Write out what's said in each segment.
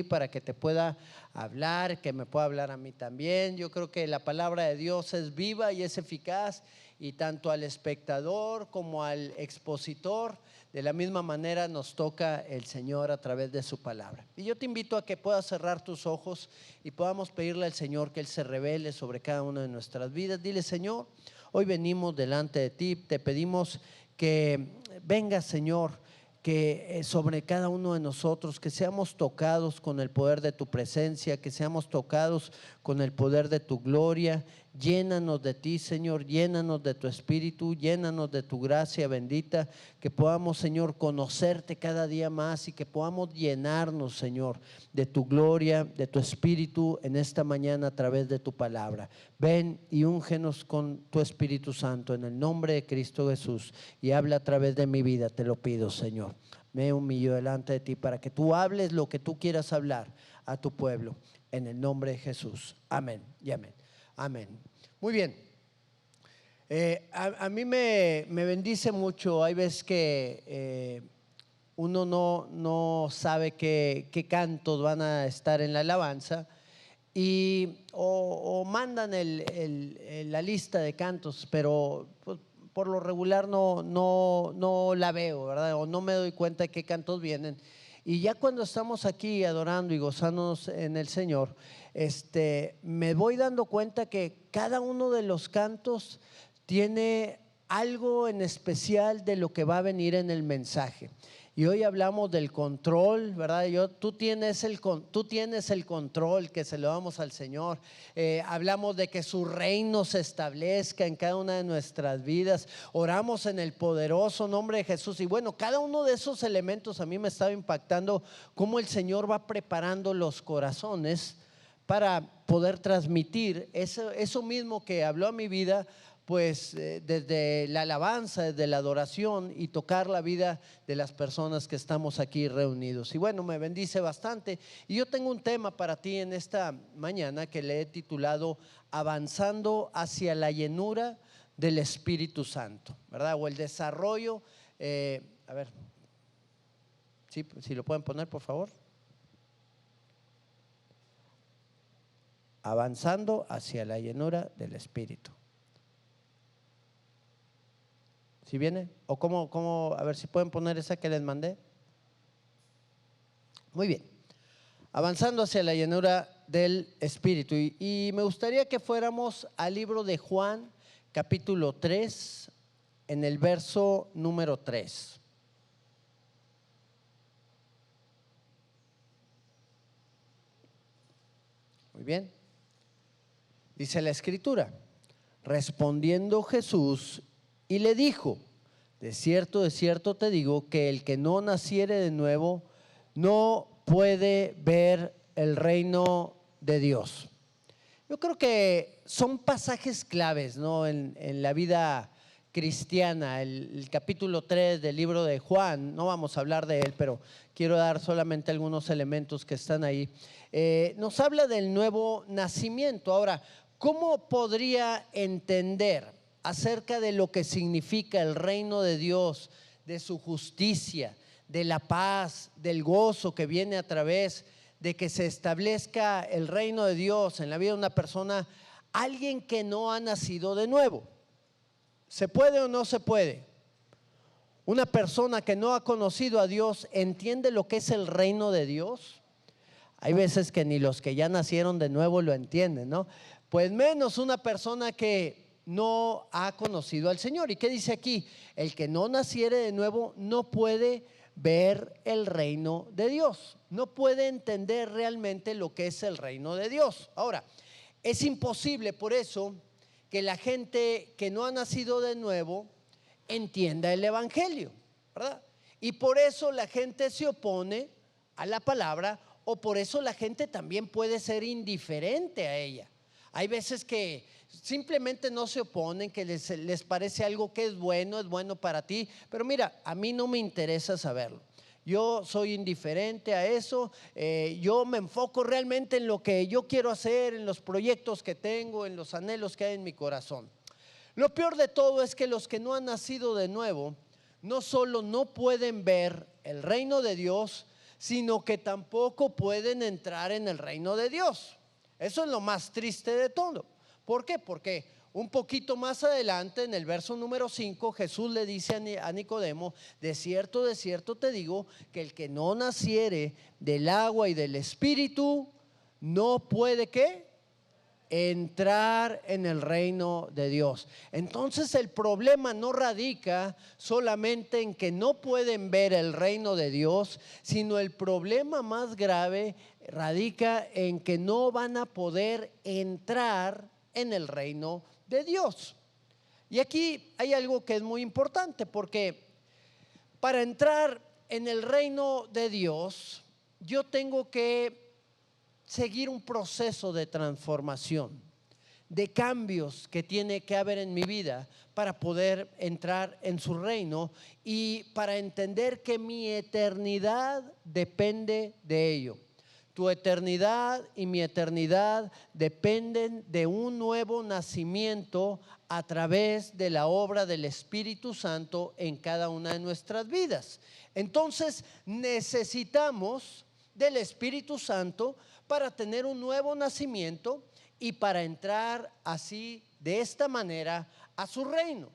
para que te pueda hablar, que me pueda hablar a mí también. Yo creo que la palabra de Dios es viva y es eficaz, y tanto al espectador como al expositor, de la misma manera nos toca el Señor a través de su palabra. Y yo te invito a que puedas cerrar tus ojos y podamos pedirle al Señor que Él se revele sobre cada una de nuestras vidas. Dile: Señor, hoy venimos delante de ti, te pedimos que vengas, Señor, que sobre cada uno de nosotros, que seamos tocados con el poder de tu presencia, que seamos tocados con el poder de tu gloria. Llénanos de ti, Señor, llénanos de tu espíritu, llénanos de tu gracia bendita, que podamos, Señor, conocerte cada día más y que podamos llenarnos, Señor, de tu gloria, de tu espíritu en esta mañana a través de tu palabra. Ven y úngenos con tu Espíritu Santo en el nombre de Cristo Jesús, y habla a través de mi vida, te lo pido, Señor. Me humillo delante de ti para que tú hables lo que tú quieras hablar a tu pueblo, en el nombre de Jesús. Amén y amén. Amén. Muy bien. A mí me bendice mucho. Hay veces que uno no sabe qué cantos van a estar en la alabanza, o mandan la lista de cantos, pero pues, por lo regular no la veo, ¿verdad? O no me doy cuenta de qué cantos vienen. Y ya cuando estamos aquí adorando y gozándonos en el Señor, me voy dando cuenta que cada uno de los cantos tiene algo en especial de lo que va a venir en el mensaje. Y hoy hablamos del control, ¿verdad? Tú tienes el control, que se lo damos al Señor. Hablamos de que su reino se establezca en cada una de nuestras vidas. Oramos en el poderoso nombre de Jesús. Y bueno, cada uno de esos elementos a mí me estaba impactando cómo el Señor va preparando los corazones para poder transmitir eso mismo que habló a mi vida, pues desde la alabanza, desde la adoración, y tocar la vida de las personas que estamos aquí reunidos. Y bueno, me bendice bastante. Y yo tengo un tema para ti en esta mañana que le he titulado Avanzando hacia la llenura del Espíritu Santo, ¿verdad? O el desarrollo, a ver, ¿sí? Si lo pueden poner, por favor. Avanzando hacia la llenura del Espíritu. ¿Sí viene? ¿O cómo? A ver si pueden poner esa que les mandé. Muy bien. Avanzando hacia la llenura del Espíritu. Y me gustaría que fuéramos al libro de Juan, capítulo 3, en el verso número 3. Muy bien. Dice la Escritura: respondiendo Jesús y le dijo: de cierto te digo que el que no naciere de nuevo no puede ver el reino de Dios. Yo creo que son pasajes claves, ¿no? en la vida cristiana. El capítulo 3 del libro de Juan, no vamos a hablar de él, pero quiero dar solamente algunos elementos que están ahí. Nos habla del nuevo nacimiento. Ahora, ¿cómo podría entender acerca de lo que significa el reino de Dios, de su justicia, de la paz, del gozo que viene a través de que se establezca el reino de Dios en la vida de una persona, alguien que no ha nacido de nuevo? ¿Se puede o no se puede? Una persona que no ha conocido a Dios entiende lo que es el reino de Dios. Hay veces que ni los que ya nacieron de nuevo lo entienden, ¿no? Pues menos una persona que no ha conocido al Señor. ¿Y qué dice aquí? El que no naciere de nuevo no puede ver el reino de Dios, no puede entender realmente lo que es el reino de Dios. Ahora, es imposible por eso que la gente que no ha nacido de nuevo entienda el evangelio, ¿verdad? Y por eso la gente se opone a la palabra, o por eso la gente también puede ser indiferente a ella. Hay veces que simplemente no se oponen, que les parece algo que es bueno para ti, pero mira, a mí no me interesa saberlo. Yo soy indiferente a eso. Yo me enfoco realmente en lo que yo quiero hacer, en los proyectos que tengo, en los anhelos que hay en mi corazón. Lo peor de todo es que los que no han nacido de nuevo no solo no pueden ver el reino de Dios, sino que tampoco pueden entrar en el reino de Dios. Eso es lo más triste de todo. ¿Por qué? Porque un poquito más adelante, en el verso número 5, Jesús le dice a Nicodemo: de cierto te digo, que el que no naciere del agua y del Espíritu no puede, ¿qué? Entrar en el reino de Dios. Entonces el problema no radica solamente en que no pueden ver el reino de Dios, sino el problema más grave radica en que no van a poder entrar en el reino de Dios. Y aquí hay algo que es muy importante, porque para entrar en el reino de Dios yo tengo que seguir un proceso de transformación, de cambios que tiene que haber en mi vida para poder entrar en su reino y para entender que mi eternidad depende de ello. Tu eternidad y mi eternidad dependen de un nuevo nacimiento a través de la obra del Espíritu Santo en cada una de nuestras vidas. Entonces necesitamos del Espíritu Santo para tener un nuevo nacimiento y para entrar así, de esta manera, a su reino.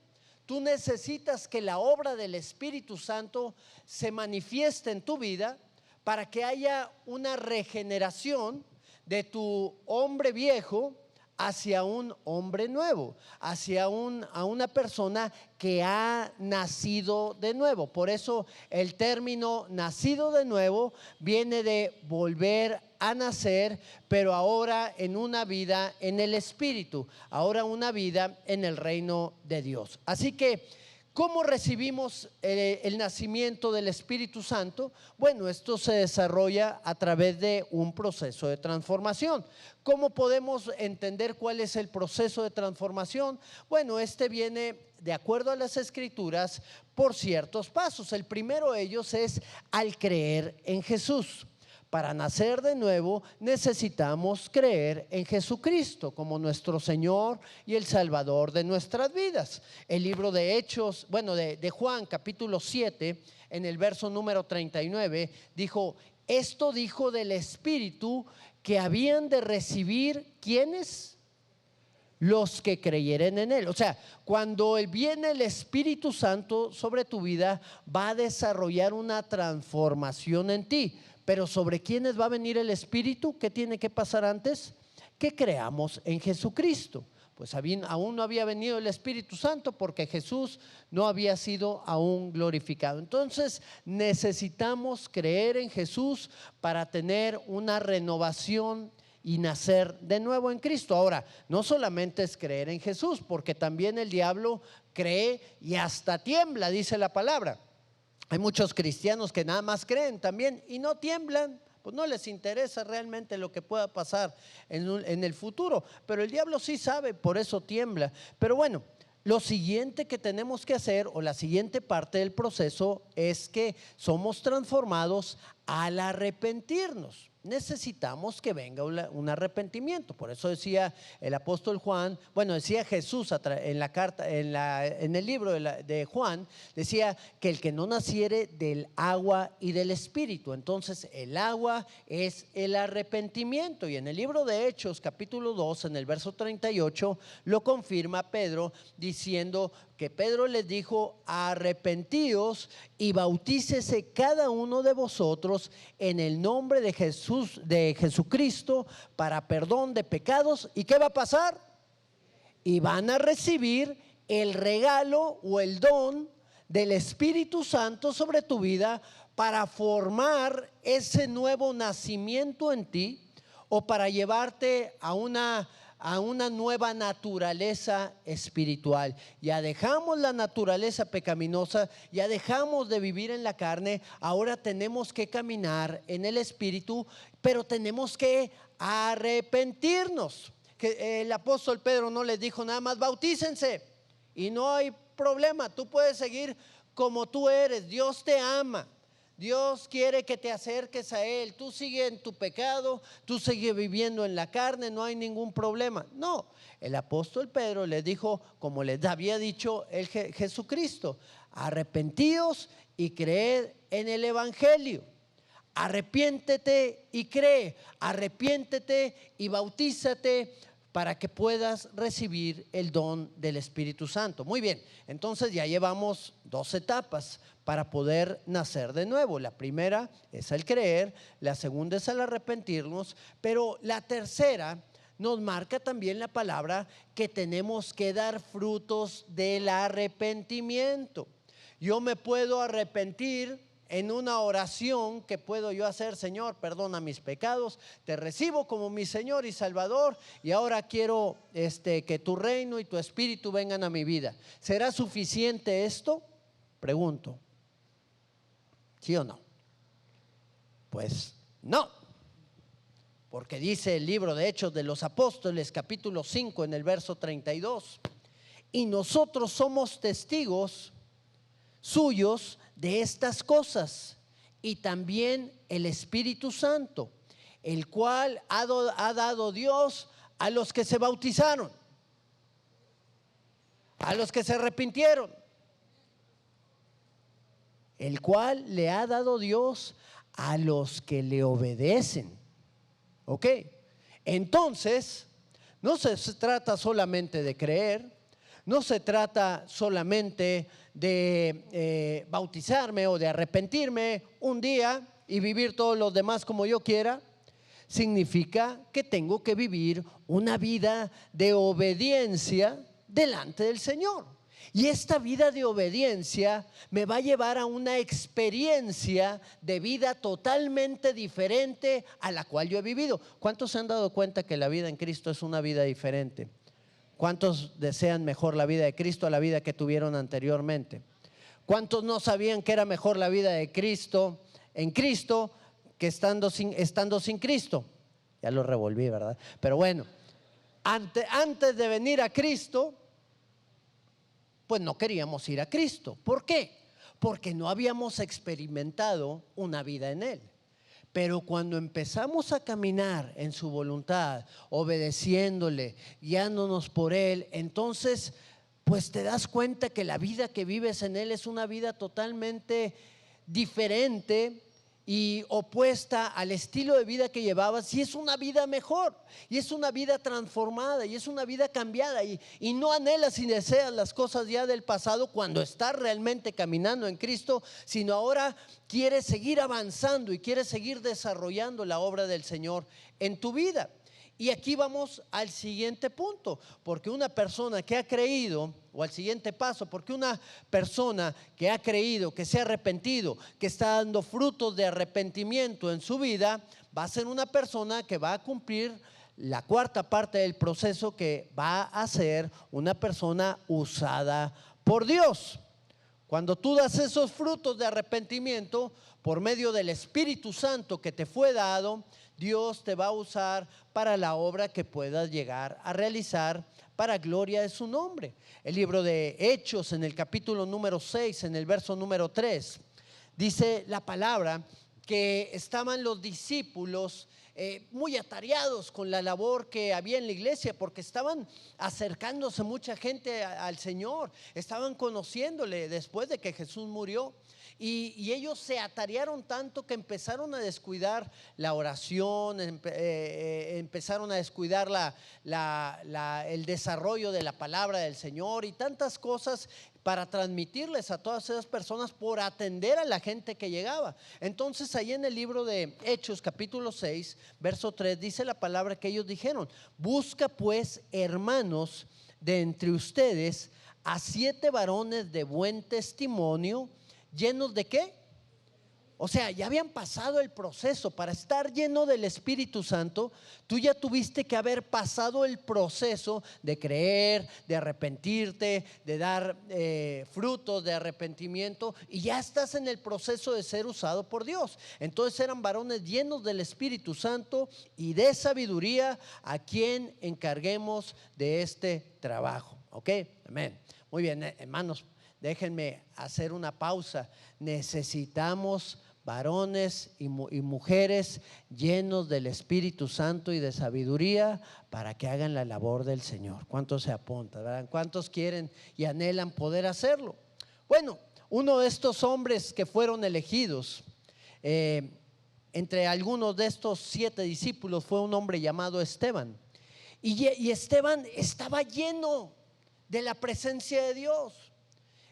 Tú necesitas que la obra del Espíritu Santo se manifieste en tu vida para que haya una regeneración de tu hombre viejo hacia un hombre nuevo, hacia a una persona que ha nacido de nuevo. Por eso el término nacido de nuevo viene de volver a nacer, pero ahora en una vida en el Espíritu, ahora una vida en el reino de Dios. Así que, ¿cómo recibimos el nacimiento del Espíritu Santo? Bueno, esto se desarrolla a través de un proceso de transformación. ¿Cómo podemos entender cuál es el proceso de transformación? Bueno, este viene de acuerdo a las Escrituras por ciertos pasos. El primero de ellos es al creer en Jesús. Para nacer de nuevo necesitamos creer en Jesucristo como nuestro Señor y el Salvador de nuestras vidas. El libro de Hechos, de Juan capítulo 7, en el verso número 39, dijo: esto dijo del Espíritu que habían de recibir, ¿quiénes? Los que creyeren en Él. O sea, cuando viene el Espíritu Santo sobre tu vida, va a desarrollar una transformación en ti. Pero ¿sobre quiénes va a venir el Espíritu? ¿Qué tiene que pasar antes? Que creamos en Jesucristo. Pues aún no había venido el Espíritu Santo porque Jesús no había sido aún glorificado. Entonces necesitamos creer en Jesús para tener una renovación y nacer de nuevo en Cristo. Ahora, no solamente es creer en Jesús, porque también el diablo cree y hasta tiembla, dice la palabra. Hay muchos cristianos que nada más creen también y no tiemblan, pues no les interesa realmente lo que pueda pasar en el futuro, pero el diablo sí sabe, por eso tiembla. Pero bueno, lo siguiente que tenemos que hacer, o la siguiente parte del proceso, es que somos transformados al arrepentirnos. Necesitamos que venga un arrepentimiento. Por eso decía el apóstol Juan, decía Jesús en la carta, en el libro de Juan, decía que el que no naciere del agua y del Espíritu. Entonces el agua es el arrepentimiento, y en el libro de Hechos capítulo 2, en el verso 38, lo confirma Pedro, diciendo que Pedro les dijo: arrepentíos y bautícese cada uno de vosotros en el nombre de Jesús, de Jesucristo, para perdón de pecados. ¿Y qué va a pasar? Y van a recibir el regalo o el don del Espíritu Santo sobre tu vida para formar ese nuevo nacimiento en ti, o para llevarte a una nueva naturaleza espiritual. Ya dejamos la naturaleza pecaminosa, ya dejamos de vivir en la carne, ahora tenemos que caminar en el Espíritu, pero tenemos que arrepentirnos. Que el apóstol Pedro no les dijo nada más: bautícense y no hay problema, tú puedes seguir como tú eres, Dios te ama. Dios quiere que te acerques a Él. Tú sigue en tu pecado, tú sigue viviendo en la carne, no hay ningún problema. No, el apóstol Pedro les dijo, como les había dicho Jesucristo: arrepentíos y creed en el Evangelio. arrepiéntete y cree, arrepiéntete y bautízate para que puedas recibir el don del Espíritu Santo. Muy bien, entonces ya llevamos 2 etapas para poder nacer de nuevo. La primera es el creer, la segunda es el arrepentirnos, pero la tercera nos marca también la palabra que tenemos que dar frutos del arrepentimiento. Yo me puedo arrepentir en una oración que puedo yo hacer: Señor, perdona mis pecados, te recibo como mi Señor y Salvador, y ahora quiero que tu reino y tu espíritu vengan a mi vida. ¿Será suficiente esto? Pregunto. ¿Sí o no? Pues no. Porque dice el libro de Hechos de los Apóstoles, capítulo 5, en el verso 32: y nosotros somos testigos suyos de estas cosas, y también el Espíritu Santo, el cual ha dado Dios a los que se bautizaron, a los que se arrepintieron, el cual le ha dado Dios a los que le obedecen. ¿Ok? Entonces, no se trata solamente de creer, no se trata solamente de bautizarme o de arrepentirme un día y vivir todos los demás como yo quiera. Significa que tengo que vivir una vida de obediencia delante del Señor. Y esta vida de obediencia me va a llevar a una experiencia de vida totalmente diferente a la cual yo he vivido. ¿Cuántos se han dado cuenta que la vida en Cristo es una vida diferente? ¿Cuántos desean mejor la vida de Cristo a la vida que tuvieron anteriormente? ¿Cuántos no sabían que era mejor la vida de Cristo en Cristo que estando sin Cristo? Ya lo revolví, ¿verdad? Pero bueno, antes de venir a Cristo, pues no queríamos ir a Cristo. ¿Por qué? Porque no habíamos experimentado una vida en Él. Pero cuando empezamos a caminar en su voluntad, obedeciéndole, guiándonos por Él, entonces pues te das cuenta que la vida que vives en Él es una vida totalmente diferente y opuesta al estilo de vida que llevabas, y es una vida mejor, y es una vida transformada, y es una vida cambiada, y no anhelas y deseas las cosas ya del pasado cuando estás realmente caminando en Cristo, sino ahora quieres seguir avanzando y quieres seguir desarrollando la obra del Señor en tu vida. Y aquí vamos al siguiente punto, porque una persona que ha creído, o al siguiente paso, porque una persona que ha creído, que se ha arrepentido, que está dando frutos de arrepentimiento en su vida, va a ser una persona que va a cumplir la cuarta parte del proceso, que va a ser una persona usada por Dios. Cuando tú das esos frutos de arrepentimiento por medio del Espíritu Santo que te fue dado, Dios te va a usar para la obra que puedas llegar a realizar para gloria de su nombre. El libro de Hechos, en el capítulo número 6, en el verso número 3, dice la palabra que estaban los discípulos muy atareados con la labor que había en la iglesia, porque estaban acercándose mucha gente al Señor, estaban conociéndole después de que Jesús murió. Y ellos se atarearon tanto que empezaron a descuidar la oración, empezaron a descuidar el desarrollo de la palabra del Señor y tantas cosas para transmitirles a todas esas personas por atender a la gente que llegaba. Entonces ahí en el libro de Hechos capítulo 6 verso 3 dice la palabra que ellos dijeron: busca pues, hermanos, de entre ustedes a 7 varones de buen testimonio, llenos de ¿qué? O sea, ya habían pasado el proceso. Para estar lleno del Espíritu Santo, tú ya tuviste que haber pasado el proceso de creer, de arrepentirte, de dar frutos de arrepentimiento, y ya estás en el proceso de ser usado por Dios. Entonces eran varones llenos del Espíritu Santo y de sabiduría, a quien encarguemos de este trabajo. ¿Ok? Amén. Muy bien, hermanos, déjenme hacer una pausa. Necesitamos varones y mujeres llenos del Espíritu Santo y de sabiduría para que hagan la labor del Señor. ¿Cuántos se apuntan, verdad? ¿Cuántos quieren y anhelan poder hacerlo? Bueno, uno de estos hombres que fueron elegidos entre algunos de estos 7 discípulos fue un hombre llamado Esteban. Y Esteban estaba lleno de la presencia de Dios,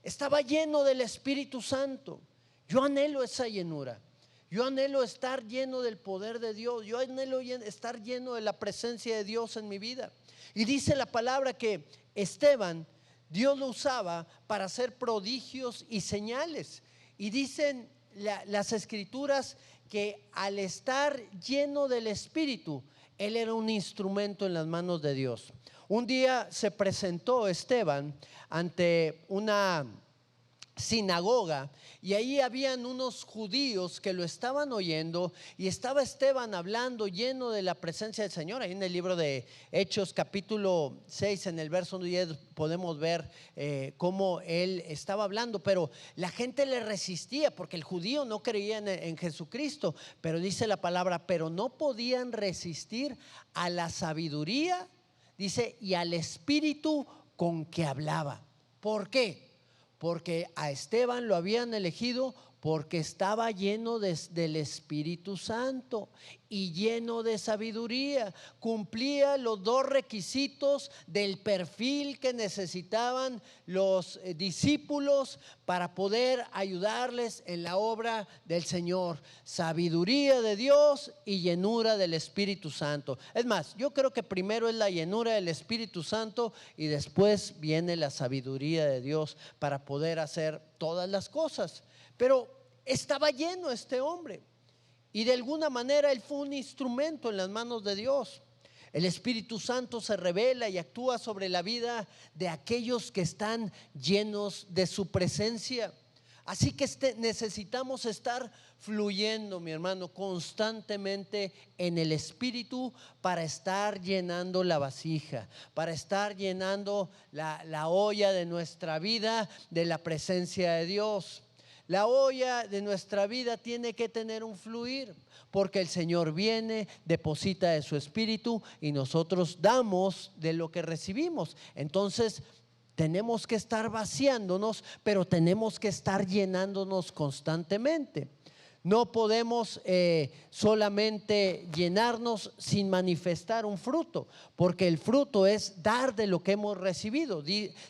estaba lleno del Espíritu Santo. Yo anhelo esa llenura. Yo anhelo estar lleno del poder de Dios. Yo anhelo estar lleno de la presencia de Dios en mi vida. Y dice la palabra que Esteban, Dios lo usaba para hacer prodigios y señales. Y dicen las escrituras que al estar lleno del Espíritu, él era un instrumento en las manos de Dios. Un día se presentó Esteban ante una sinagoga y ahí habían unos judíos que lo estaban oyendo y estaba Esteban hablando lleno de la presencia del Señor. Ahí en el libro de Hechos capítulo 6 en el verso 10 podemos ver cómo él estaba hablando, pero la gente le resistía porque el judío no creía en Jesucristo, pero dice la palabra, pero no podían resistir a la sabiduría, dice, y al espíritu con que hablaba. ¿Por qué? Porque a Esteban lo habían elegido porque estaba lleno del Espíritu Santo y lleno de sabiduría. Cumplía los 2 requisitos del perfil que necesitaban los discípulos para poder ayudarles en la obra del Señor: sabiduría de Dios y llenura del Espíritu Santo. Es más, yo creo que primero es la llenura del Espíritu Santo y después viene la sabiduría de Dios para poder hacer todas las cosas. Pero estaba lleno este hombre y de alguna manera él fue un instrumento en las manos de Dios. El Espíritu Santo se revela y actúa sobre la vida de aquellos que están llenos de su presencia. Así que necesitamos estar fluyendo, mi hermano, constantemente en el Espíritu para estar llenando la vasija, para estar llenando la olla de nuestra vida de la presencia de Dios. La olla de nuestra vida tiene que tener un fluir, porque el Señor viene, deposita de su Espíritu y nosotros damos de lo que recibimos. Entonces tenemos que estar vaciándonos, pero tenemos que estar llenándonos constantemente. No podemos solamente llenarnos sin manifestar un fruto, porque el fruto es dar de lo que hemos recibido.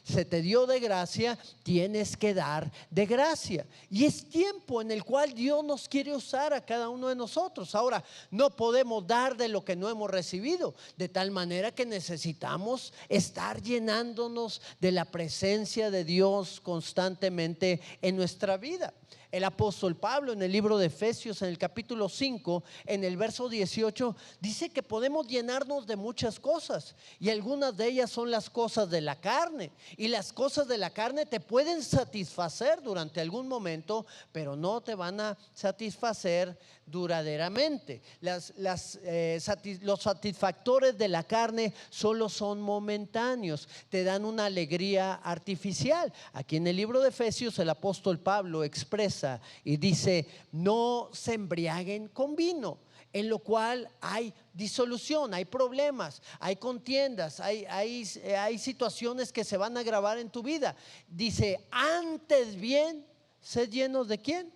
Se te dio de gracia, tienes que dar de gracia. Y es tiempo en el cual Dios nos quiere usar a cada uno de nosotros. Ahora, no podemos dar de lo que no hemos recibido, de tal manera que necesitamos estar llenándonos de la presencia de Dios constantemente en nuestra vida. El apóstol Pablo en el libro de Efesios en el capítulo 5 en el verso 18 dice que podemos llenarnos de muchas cosas y algunas de ellas son las cosas de la carne, y las cosas de la carne te pueden satisfacer durante algún momento, pero no te van a satisfacer duraderamente. Los satisfactores de la carne solo son momentáneos, te dan una alegría artificial. Aquí en el libro de Efesios el apóstol Pablo expresa y dice: no se embriaguen con vino, en lo cual hay disolución, hay problemas, hay contiendas, hay situaciones que se van a agravar en tu vida. Dice: antes bien, sed llenos de ¿quién?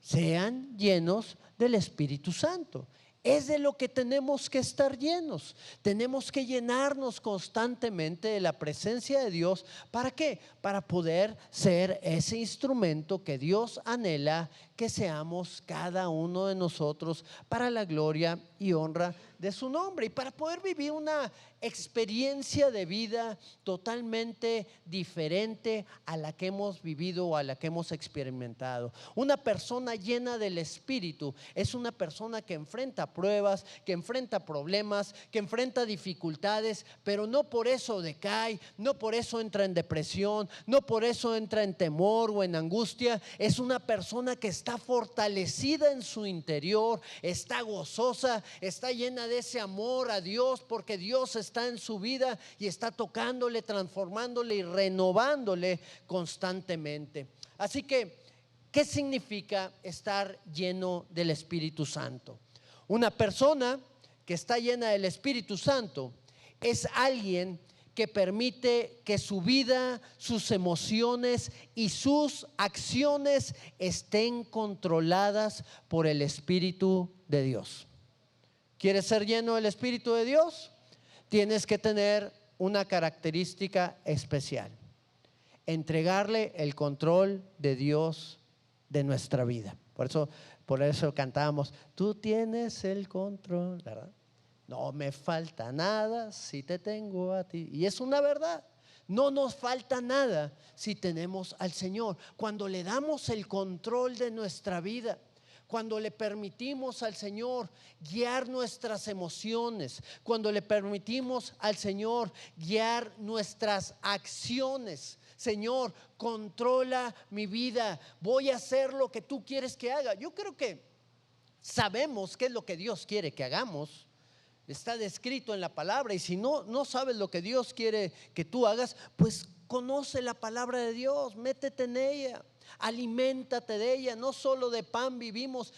Sean llenos del Espíritu Santo. Es de lo que tenemos que estar llenos. Tenemos que llenarnos constantemente de la presencia de Dios. ¿Para qué? Para poder ser ese instrumento que Dios anhela que seamos cada uno de nosotros para la gloria y honra de su nombre, y para poder vivir una experiencia de vida totalmente diferente a la que hemos vivido o a la que hemos experimentado. Una persona llena del Espíritu es una persona que enfrenta pruebas, que enfrenta problemas, que enfrenta dificultades, pero no por eso decae, no por eso entra en depresión, no por eso entra en temor o en angustia. Es una persona que está fortalecida en su interior, está gozosa, está llena de ese amor a Dios, porque Dios está en su vida y está tocándole, transformándole y renovándole constantemente. Así que, ¿qué significa estar lleno del Espíritu Santo? Una persona que está llena del Espíritu Santo es alguien que permite que su vida, sus emociones y sus acciones estén controladas por el Espíritu de Dios. ¿Quieres ser lleno del Espíritu de Dios? Tienes que tener una característica especial: entregarle el control de Dios de nuestra vida. Por eso cantábamos: tú tienes el control, ¿verdad? No me falta nada si te tengo a ti. Y es una verdad. No nos falta nada si tenemos al Señor. Cuando le damos el control de nuestra vida, cuando le permitimos al Señor guiar nuestras emociones, cuando le permitimos al Señor guiar nuestras acciones. Señor, controla mi vida, voy a hacer lo que tú quieres que haga. Yo creo que sabemos qué es lo que Dios quiere que hagamos. Está descrito en la palabra, y si no sabes lo que Dios quiere que tú hagas, pues conoce la palabra de Dios, métete en ella, aliméntate de ella. No solo de pan vivimos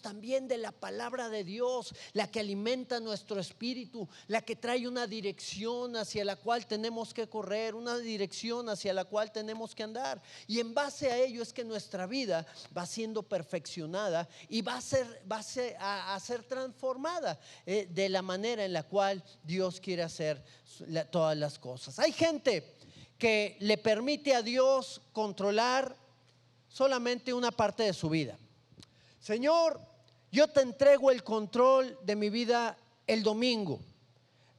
también de la palabra de Dios, la que alimenta nuestro espíritu, la que trae una dirección hacia la cual tenemos que correr, una dirección hacia la cual tenemos que andar, y en base a ello es que nuestra vida va siendo perfeccionada y va a ser transformada de la manera en la cual Dios quiere hacer todas las cosas. Hay gente que le permite a Dios controlar solamente una parte de su vida. Señor, yo te entrego el control de mi vida el domingo,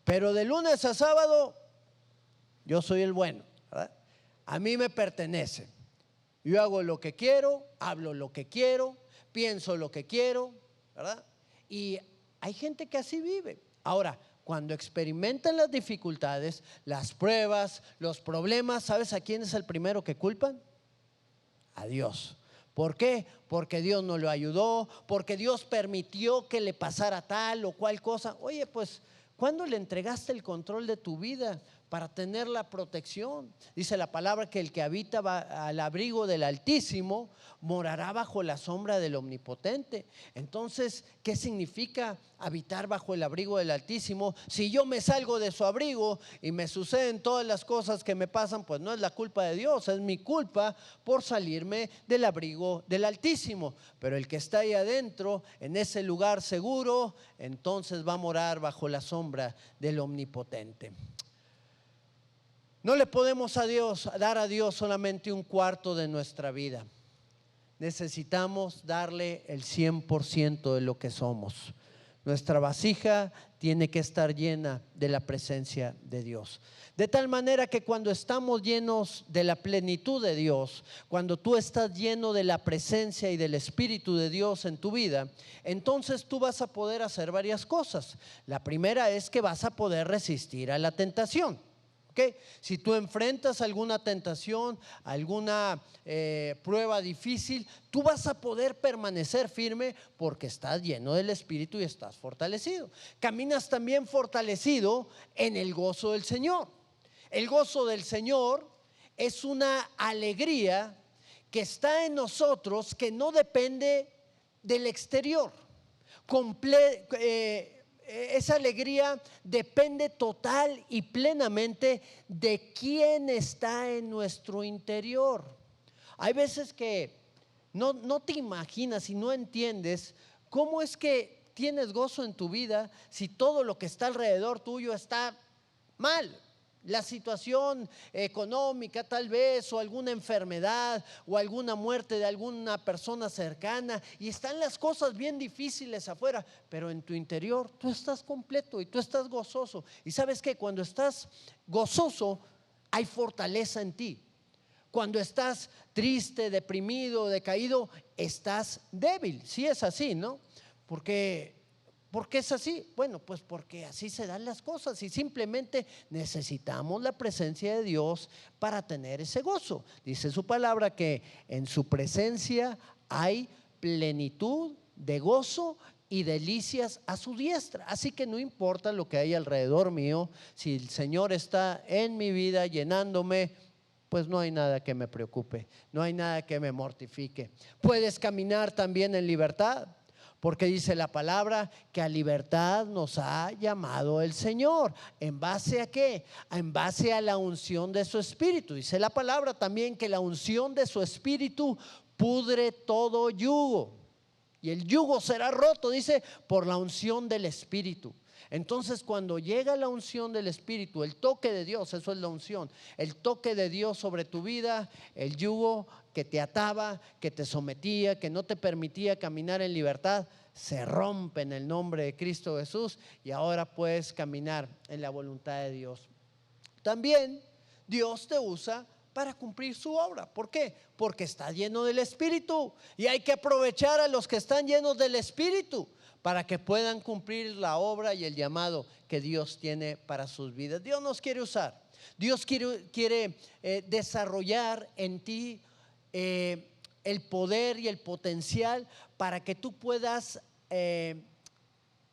pero de lunes a sábado yo soy el bueno, ¿verdad? A mí me pertenece. Yo hago lo que quiero, hablo lo que quiero, pienso lo que quiero, ¿verdad? Y hay gente que así vive. Ahora, cuando experimentan las dificultades, las pruebas, los problemas, ¿sabes a quién es el primero que culpan? A Dios. ¿Por qué? Porque Dios no lo ayudó, porque Dios permitió que le pasara tal o cual cosa. Oye, pues, ¿cuándo le entregaste el control de tu vida para tener la protección? Dice la palabra que el que habita al abrigo del Altísimo morará bajo la sombra del Omnipotente. Entonces, ¿qué significa habitar bajo el abrigo del Altísimo? Si yo me salgo de su abrigo y me suceden todas las cosas que me pasan, pues no es la culpa de Dios, es mi culpa por salirme del abrigo del Altísimo. Pero el que está ahí adentro, en ese lugar seguro, entonces va a morar bajo la sombra del Omnipotente. No le podemos dar a Dios solamente un cuarto de nuestra vida. Necesitamos darle el 100% de lo que somos. Nuestra vasija tiene que estar llena de la presencia de Dios. De tal manera que cuando estamos llenos de la plenitud de Dios, cuando tú estás lleno de la presencia y del Espíritu de Dios en tu vida, entonces tú vas a poder hacer varias cosas. La primera es que vas a poder resistir a la tentación. ¿Okay? Si tú enfrentas alguna tentación, alguna prueba difícil, tú vas a poder permanecer firme porque estás lleno del Espíritu y estás fortalecido. Caminas también fortalecido en el gozo del Señor. El gozo del Señor es una alegría que está en nosotros, que no depende del exterior. Esa alegría depende total y plenamente de quién está en nuestro interior. Hay veces que no te imaginas y no entiendes cómo es que tienes gozo en tu vida si todo lo que está alrededor tuyo está mal. La situación económica tal vez, o alguna enfermedad, o alguna muerte de alguna persona cercana, y están las cosas bien difíciles afuera, pero en tu interior tú estás completo y tú estás gozoso. Y sabes que cuando estás gozoso hay fortaleza en ti. Cuando estás triste, deprimido, decaído, estás débil. Sí es así, ¿no? ¿Por qué es así? Bueno, pues porque así se dan las cosas y simplemente necesitamos la presencia de Dios para tener ese gozo. Dice su palabra que en su presencia hay plenitud de gozo y delicias a su diestra. Así que no importa lo que hay alrededor mío, si el Señor está en mi vida llenándome, pues no hay nada que me preocupe, no hay nada que me mortifique. Puedes caminar también en libertad. Porque dice la palabra que a libertad nos ha llamado el Señor. ¿En base a qué? En base a la unción de su Espíritu. Dice la palabra también que la unción de su Espíritu pudre todo yugo. Y el yugo será roto, dice, por la unción del Espíritu. Entonces, cuando llega la unción del Espíritu, el toque de Dios, eso es la unción, el toque de Dios sobre tu vida, el yugo que te ataba, que te sometía, que no te permitía caminar en libertad, se rompe en el nombre de Cristo Jesús y ahora puedes caminar en la voluntad de Dios. También Dios te usa para cumplir su obra. ¿Por qué? Porque está lleno del Espíritu y hay que aprovechar a los que están llenos del Espíritu para que puedan cumplir la obra y el llamado que Dios tiene para sus vidas. Dios nos quiere usar. Dios quiere desarrollar en ti el poder y el potencial para que tú puedas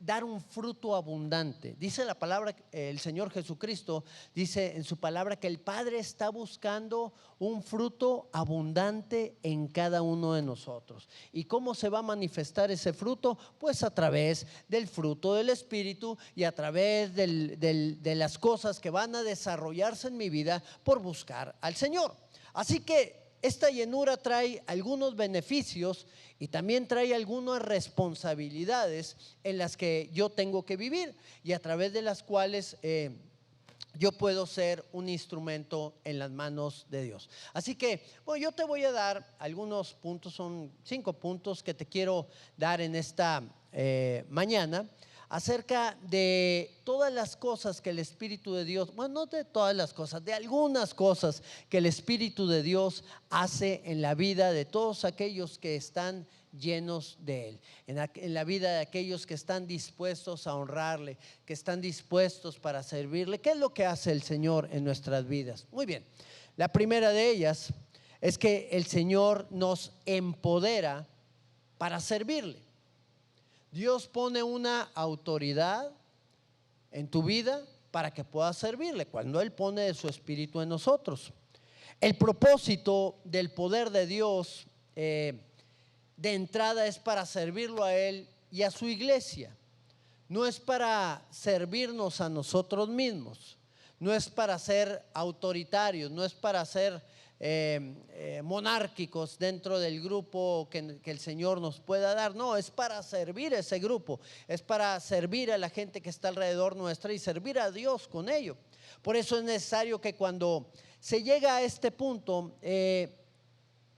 dar un fruto abundante. Dice la palabra, el Señor Jesucristo dice en su palabra que el Padre está buscando un fruto abundante en cada uno de nosotros. ¿Y cómo se va a manifestar ese fruto? Pues a través del fruto del Espíritu y a través de las cosas que van a desarrollarse en mi vida por buscar al Señor. Así que esta llenura trae algunos beneficios y también trae algunas responsabilidades en las que yo tengo que vivir y a través de las cuales yo puedo ser un instrumento en las manos de Dios. Así que bueno, yo te voy a dar algunos puntos, son 5 puntos que te quiero dar en esta mañana, acerca de todas las cosas que el Espíritu de Dios, bueno, no de todas las cosas, de algunas cosas que el Espíritu de Dios hace en la vida de todos aquellos que están llenos de Él, en la vida de aquellos que están dispuestos a honrarle, que están dispuestos para servirle. ¿Qué es lo que hace el Señor en nuestras vidas? Muy bien, la primera de ellas es que el Señor nos empodera para servirle. Dios pone una autoridad en tu vida para que puedas servirle cuando Él pone de su Espíritu en nosotros. El propósito del poder de Dios de entrada es para servirlo a Él y a su iglesia. No es para servirnos a nosotros mismos, no es para ser autoritarios, no es para ser monárquicos dentro del grupo que el Señor nos pueda dar. No, es para servir a ese grupo, es para servir a la gente que está alrededor nuestra y servir a Dios con ello. Por eso es necesario que cuando se llega a este punto,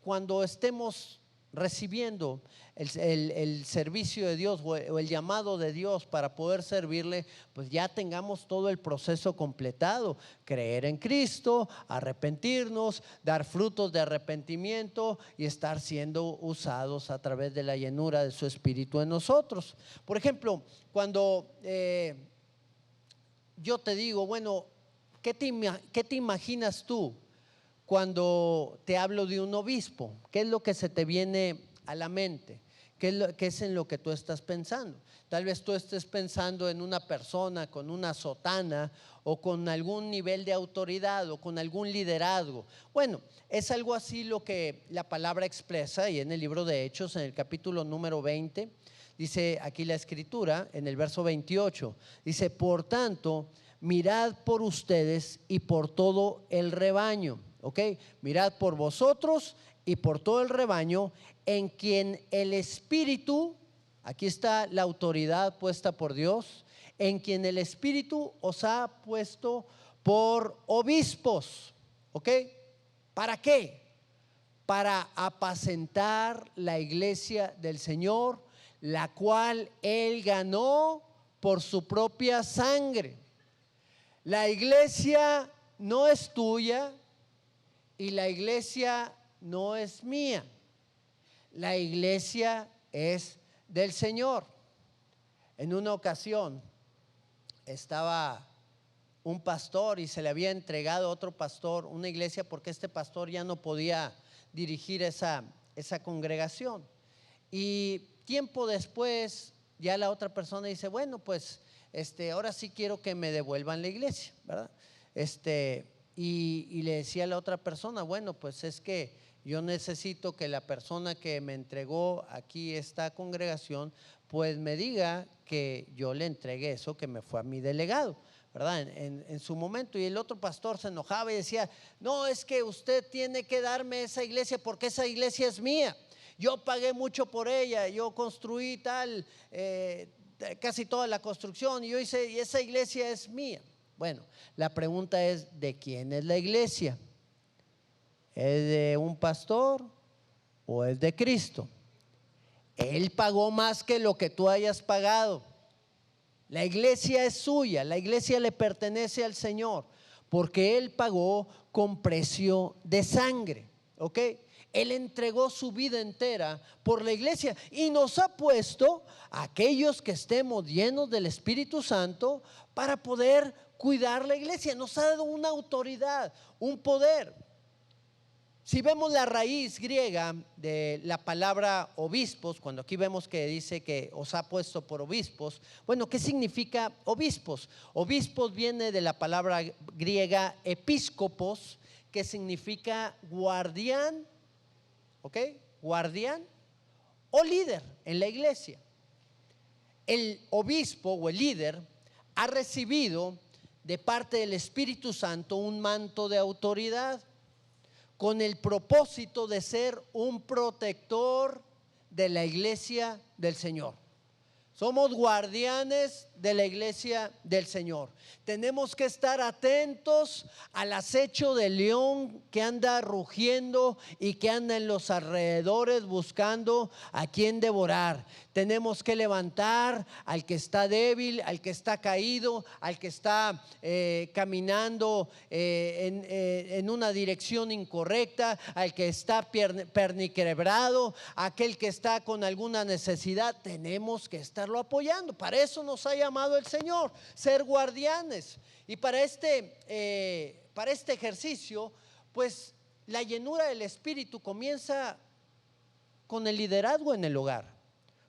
cuando estemos recibiendo el servicio de Dios o el llamado de Dios para poder servirle, pues ya tengamos todo el proceso completado: creer en Cristo, arrepentirnos, dar frutos de arrepentimiento y estar siendo usados a través de la llenura de su Espíritu en nosotros. Por ejemplo, cuando yo te digo, bueno, ¿qué te imaginas tú cuando te hablo de un obispo? ¿Qué es lo que se te viene a la mente? ¿Qué es en lo que tú estás pensando? Tal vez tú estés pensando en una persona con una sotana o con algún nivel de autoridad o con algún liderazgo. Bueno, es algo así lo que la palabra expresa, y en el libro de Hechos, en el capítulo número 20, dice aquí la escritura, en el verso 28, dice: por tanto, mirad por ustedes y por todo el rebaño. ¿Ok? Mirad por vosotros y por todo el rebaño, en quien el Espíritu, aquí está la autoridad puesta por Dios, en quien el Espíritu os ha puesto por obispos. ¿Ok? ¿Para qué? Para apacentar la iglesia del Señor, la cual Él ganó por su propia sangre. La iglesia no es tuya y la iglesia no es mía. La iglesia es del Señor. En una ocasión estaba un pastor y se le había entregado a otro pastor una iglesia porque este pastor ya no podía dirigir esa congregación. Y tiempo después ya la otra persona dice: bueno, pues ahora sí quiero que me devuelvan la iglesia, ¿verdad? Y le decía a la otra persona: bueno, pues es que yo necesito que la persona que me entregó aquí esta congregación pues me diga que yo le entregué eso que me fue a mi delegado, ¿verdad? En su momento. Y el otro pastor se enojaba y decía, no, es que usted tiene que darme esa iglesia porque esa iglesia es mía. Yo pagué mucho por ella, yo construí casi toda la construcción, y yo hice, y esa iglesia es mía. Bueno, la pregunta es, ¿de quién es la iglesia? ¿Es de un pastor o es de Cristo? Él pagó más que lo que tú hayas pagado. La iglesia es suya, la iglesia le pertenece al Señor, porque Él pagó con precio de sangre, ¿ok? Él entregó su vida entera por la iglesia y nos ha puesto a aquellos que estemos llenos del Espíritu Santo para poder cuidar la iglesia. Nos ha dado una autoridad, un poder. Si vemos la raíz griega de la palabra obispos, cuando aquí vemos que dice que os ha puesto por obispos, bueno, ¿qué significa obispos? Obispos viene de la palabra griega episcopos, que significa guardián, ¿ok? Guardián o líder en la iglesia. El obispo o el líder ha recibido de parte del Espíritu Santo un manto de autoridad, con el propósito de ser un protector de la iglesia del Señor. Somos guardianes de la iglesia del Señor. Tenemos que estar atentos al acecho del león que anda rugiendo y que anda en los alrededores buscando a quien devorar. Tenemos que levantar al que está débil, al que está caído, al que está caminando en una dirección incorrecta, al que está perniquebrado, aquel que está con alguna necesidad. Tenemos que estarlo apoyando. Para eso nos ha llamado el Señor, ser guardianes. Y para este ejercicio, pues la llenura del Espíritu comienza con el liderazgo en el hogar,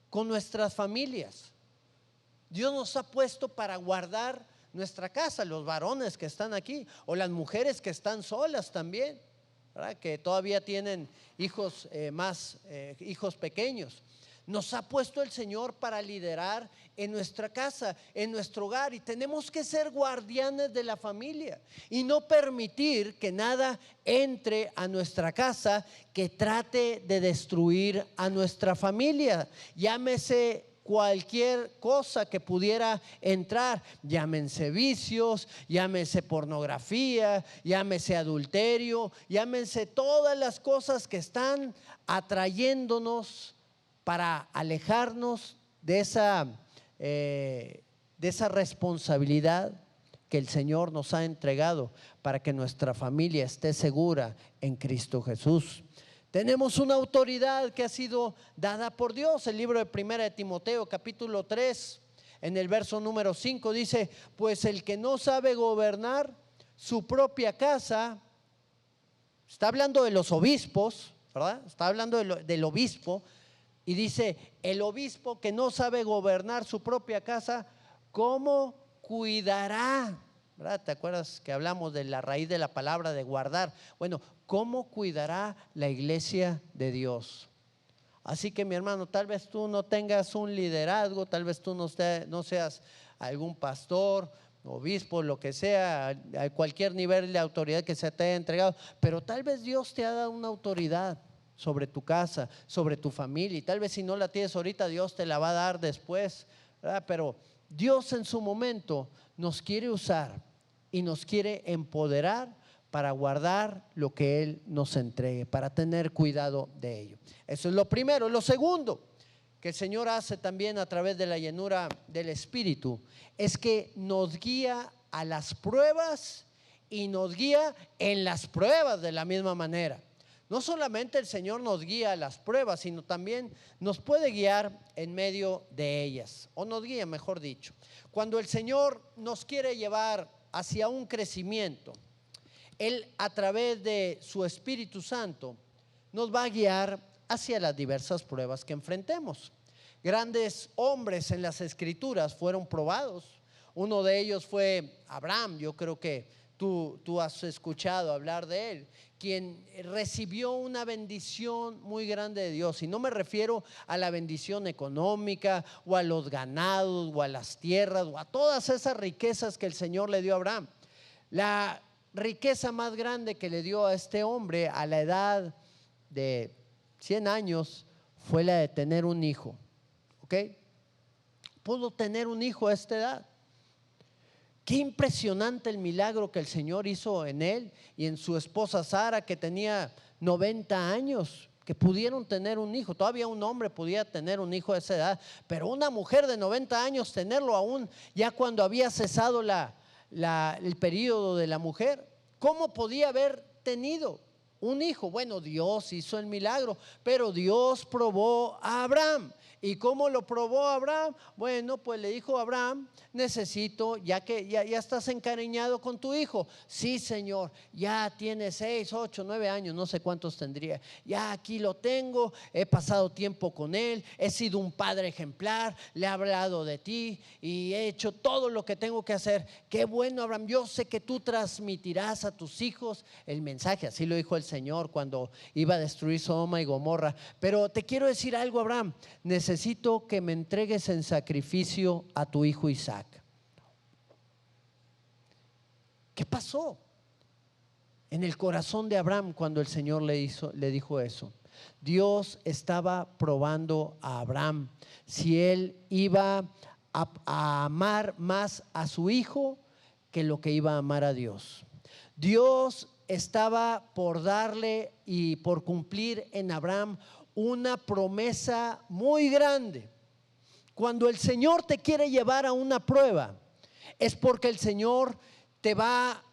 con nuestras familias. Dios nos ha puesto para guardar nuestra casa, los varones que están aquí, o las mujeres que están solas también, ¿verdad? Que todavía tienen hijos hijos pequeños. Nos ha puesto el Señor para liderar en nuestra casa, en nuestro hogar, y tenemos que ser guardianes de la familia y no permitir que nada entre a nuestra casa que trate de destruir a nuestra familia. Llámese cualquier cosa que pudiera entrar, llámense vicios, llámese pornografía, llámese adulterio, llámense todas las cosas que están atrayéndonos para alejarnos de esa responsabilidad que el Señor nos ha entregado para que nuestra familia esté segura en Cristo Jesús. Tenemos una autoridad que ha sido dada por Dios. El libro de 1 de Timoteo capítulo 3, en el verso número 5 dice, pues el que no sabe gobernar su propia casa, está hablando de los obispos, ¿verdad? Está hablando del obispo. Y dice, el obispo que no sabe gobernar su propia casa, ¿cómo cuidará? ¿Verdad? ¿Te acuerdas que hablamos de la raíz de la palabra de guardar? Bueno, ¿cómo cuidará la iglesia de Dios? Así que mi hermano, tal vez tú no tengas un liderazgo, tal vez tú no seas algún pastor, obispo, lo que sea, a cualquier nivel de autoridad que se te haya entregado, pero tal vez Dios te ha dado una autoridad sobre tu casa, sobre tu familia, y tal vez si no la tienes ahorita, Dios te la va a dar después, ¿verdad? Pero Dios en su momento nos quiere usar y nos quiere empoderar para guardar lo que Él nos entregue, para tener cuidado de ello. Eso es lo primero. Lo segundo que el Señor hace también a través de la llenura del Espíritu es que nos guía a las pruebas y nos guía en las pruebas de la misma manera. No solamente el Señor nos guía a las pruebas, sino también nos puede guiar en medio de ellas, o nos guía, mejor dicho. Cuando el Señor nos quiere llevar hacia un crecimiento, Él a través de su Espíritu Santo nos va a guiar hacia las diversas pruebas que enfrentemos. Grandes hombres en las Escrituras fueron probados. Uno de ellos fue Abraham. Yo creo que tú has escuchado hablar de él, quien recibió una bendición muy grande de Dios. Y no me refiero a la bendición económica o a los ganados o a las tierras o a todas esas riquezas que el Señor le dio a Abraham. La riqueza más grande que le dio a este hombre a la edad de 100 años fue la de tener un hijo. ¿Ok? Pudo tener un hijo a esta edad. Qué impresionante el milagro que el Señor hizo en él y en su esposa Sara, que tenía 90 años, que pudieron tener un hijo. Todavía un hombre podía tener un hijo a esa edad, pero una mujer de 90 años tenerlo aún ya cuando había cesado el periodo de la mujer. ¿Cómo podía haber tenido un hijo? Bueno, Dios hizo el milagro, pero Dios probó a Abraham. ¿Y cómo lo probó Abraham? Bueno, pues le dijo a Abraham: necesito, ya que ya estás encariñado con tu hijo. Sí, Señor, ya tiene 6, 8, 9 años, no sé cuántos tendría. Ya aquí lo tengo, he pasado tiempo con él, he sido un padre ejemplar, le he hablado de ti y he hecho todo lo que tengo que hacer. Qué bueno, Abraham, yo sé que tú transmitirás a tus hijos el mensaje. Así lo dijo el Señor cuando iba a destruir Sodoma y Gomorra. Pero te quiero decir algo, Abraham: necesito que me entregues en sacrificio a tu hijo Isaac. ¿Qué pasó en el corazón de Abraham cuando el Señor le dijo eso? Dios estaba probando a Abraham si él iba a amar más a su hijo que lo que iba a amar a Dios. Dios estaba por darle y por cumplir en Abraham una promesa muy grande. Cuando el Señor te quiere llevar a una prueba, es porque el Señor te va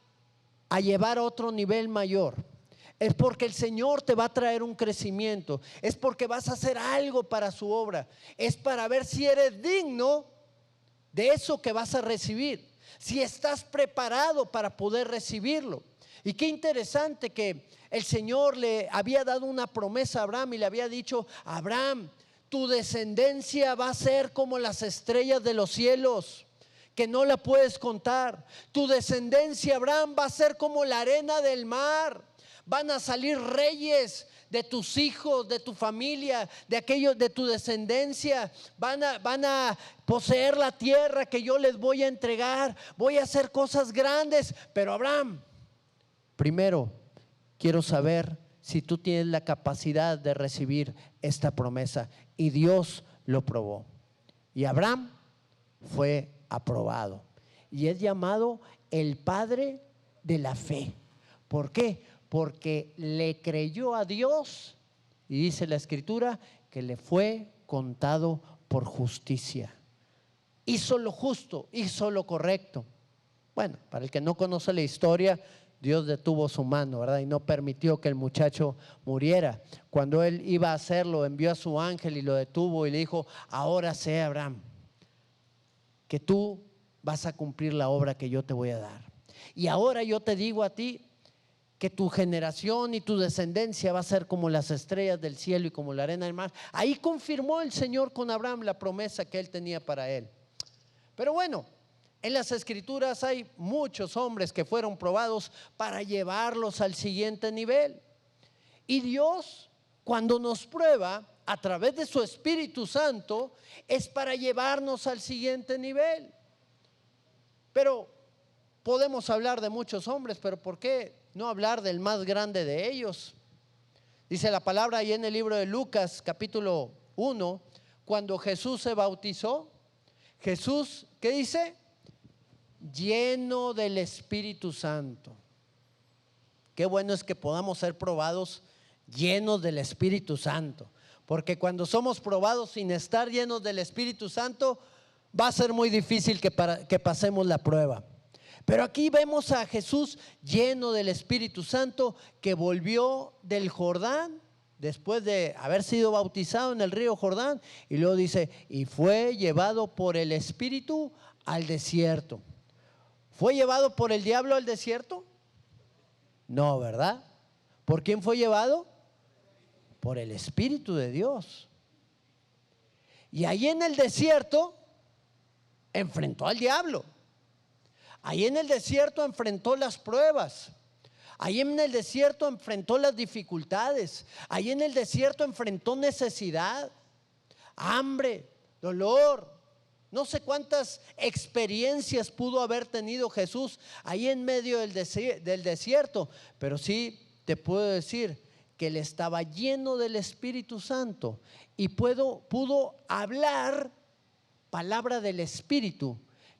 a llevar a otro nivel mayor. Es porque el Señor te va a traer un crecimiento. Es porque vas a hacer algo para su obra. Es para ver si eres digno de eso que vas a recibir, si estás preparado para poder recibirlo. Y qué interesante que el Señor le había dado una promesa a Abraham y le había dicho: Abraham, tu descendencia va a ser como las estrellas de los cielos, que no la puedes contar. Tu descendencia, Abraham, va a ser como la arena del mar. Van a salir reyes de tus hijos, de tu familia, de aquellos de tu descendencia. Van a poseer la tierra que yo les voy a entregar. Voy a hacer cosas grandes. Pero Abraham, primero quiero saber si tú tienes la capacidad de recibir esta promesa. Y Dios lo probó. Y Abraham fue aprobado. Y es llamado el padre de la fe. ¿Por qué? Porque le creyó a Dios. Y dice la Escritura que le fue contado por justicia. Hizo lo justo, hizo lo correcto. Bueno, para el que no conoce la historia, Dios detuvo su mano, ¿verdad? Y no permitió que el muchacho muriera. Cuando él iba a hacerlo, envió a su ángel y lo detuvo y le dijo: ahora sé, Abraham, que tú vas a cumplir la obra que yo te voy a dar. Y ahora yo te digo a ti que tu generación y tu descendencia va a ser como las estrellas del cielo y como la arena del mar. Ahí confirmó el Señor con Abraham la promesa que él tenía para él. Pero bueno, en las Escrituras hay muchos hombres que fueron probados para llevarlos al siguiente nivel. Y Dios, cuando nos prueba a través de su Espíritu Santo, es para llevarnos al siguiente nivel. Pero podemos hablar de muchos hombres, pero ¿por qué no hablar del más grande de ellos? Dice la palabra ahí en el libro de Lucas capítulo 1, cuando Jesús se bautizó, Jesús, ¿qué dice? Lleno del Espíritu Santo. Qué bueno es que podamos ser probados llenos del Espíritu Santo, porque cuando somos probados sin estar llenos del Espíritu Santo, va a ser muy difícil que pasemos la prueba. Pero aquí vemos a Jesús lleno del Espíritu Santo, que volvió del Jordán después de haber sido bautizado en el río Jordán, y luego dice: y fue llevado por el Espíritu al desierto. ¿Fue llevado por el diablo al desierto? No, ¿verdad? ¿Por quién fue llevado? Por el Espíritu de Dios. Y ahí en el desierto enfrentó al diablo. Ahí en el desierto enfrentó las pruebas. Ahí en el desierto enfrentó las dificultades. Ahí en el desierto enfrentó necesidad, hambre, dolor. No sé cuántas experiencias pudo haber tenido Jesús ahí en medio del desierto, pero sí te puedo decir que él estaba lleno del Espíritu Santo y pudo hablar palabra del Espíritu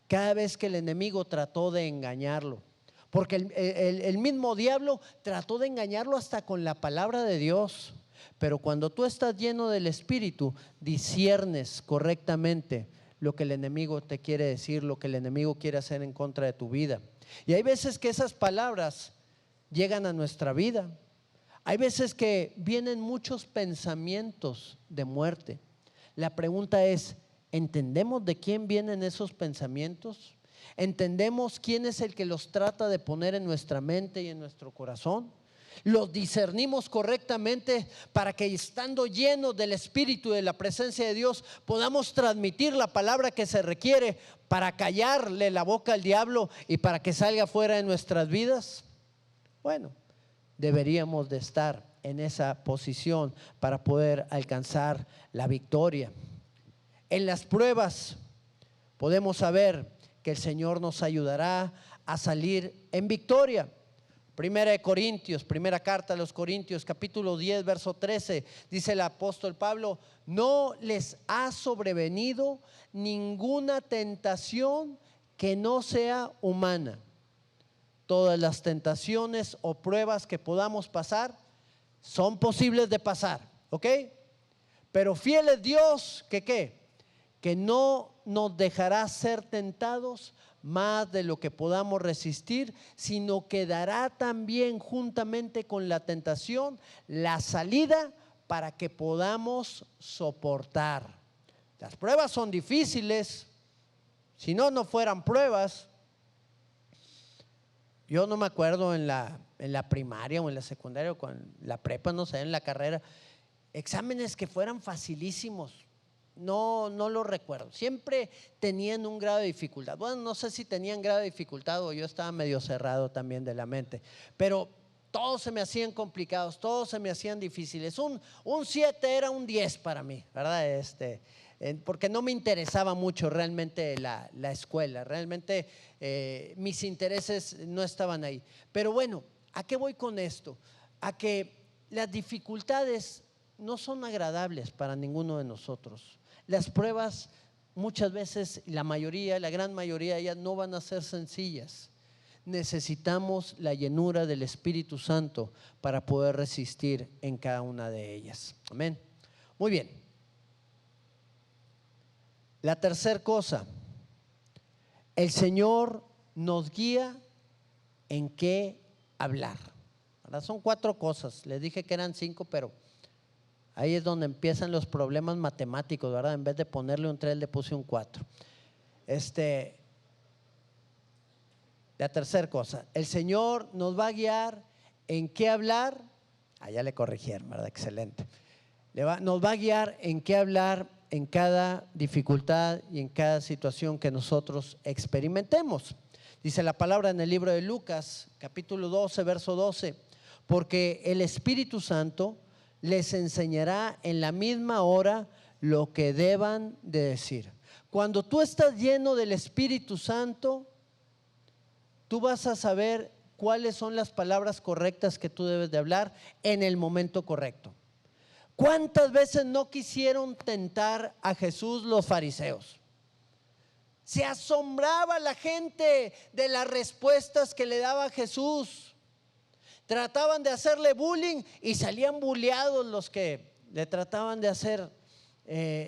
cada vez que el enemigo trató de engañarlo. Porque el mismo diablo trató de engañarlo hasta con la palabra de Dios. Pero cuando tú estás lleno del Espíritu, disciernes correctamente lo que el enemigo te quiere decir, lo que el enemigo quiere hacer en contra de tu vida. Y hay veces que esas palabras llegan a nuestra vida. Hay veces que vienen muchos pensamientos de muerte. La pregunta es, ¿entendemos de quién vienen esos pensamientos? ¿Entendemos quién es el que los trata de poner en nuestra mente y en nuestro corazón? ¿Los discernimos correctamente para que, estando llenos del Espíritu y de la presencia de Dios, podamos transmitir la palabra que se requiere para callarle la boca al diablo y para que salga fuera de nuestras vidas? Bueno, deberíamos de estar en esa posición para poder alcanzar la victoria. En las pruebas podemos saber que el Señor nos ayudará a salir en victoria. Primera de Corintios, primera carta a los Corintios, capítulo 10, verso 13, dice el apóstol Pablo: no les ha sobrevenido ninguna tentación que no sea humana. Todas las tentaciones o pruebas que podamos pasar son posibles de pasar, ¿ok? Pero fiel es Dios que ¿qué? Que no nos dejará ser tentados más de lo que podamos resistir, sino que dará también juntamente con la tentación la salida para que podamos soportar. Las pruebas son difíciles. Si no, no fueran pruebas. Yo no me acuerdo en la primaria o en la secundaria o en la prepa, no sé, en la carrera, exámenes que fueran facilísimos. No lo recuerdo. Siempre tenían un grado de dificultad. Bueno, no sé si tenían grado de dificultad o yo estaba medio cerrado también de la mente, pero todos se me hacían complicados, todos se me hacían difíciles. Un 7 era un 10 para mí, ¿verdad? Porque no me interesaba mucho realmente la escuela. Realmente mis intereses no estaban ahí. Pero bueno, ¿a qué voy con esto? A que las dificultades no son agradables para ninguno de nosotros. Las pruebas muchas veces, la gran mayoría de ellas no van a ser sencillas. Necesitamos la llenura del Espíritu Santo para poder resistir en cada una de ellas. Amén. Muy bien. La tercera cosa, el Señor nos guía en qué hablar. Ahora son 4 cosas. Les dije que eran 5, pero ahí es donde empiezan los problemas matemáticos, ¿verdad? En vez de ponerle un 3, le puse un 4. La tercera cosa, el Señor nos va a guiar en qué hablar. Ya le corrigieron, ¿verdad? Excelente. Nos va a guiar en qué hablar en cada dificultad y en cada situación que nosotros experimentemos. Dice la palabra en el libro de Lucas, capítulo 12, verso 12: porque el Espíritu Santo les enseñará en la misma hora lo que deban de decir. Cuando tú estás lleno del Espíritu Santo, tú vas a saber cuáles son las palabras correctas que tú debes de hablar en el momento correcto. ¿Cuántas veces no quisieron tentar a Jesús los fariseos? Se asombraba la gente de las respuestas que le daba Jesús. Trataban de hacerle bullying y salían bulleados los que le trataban de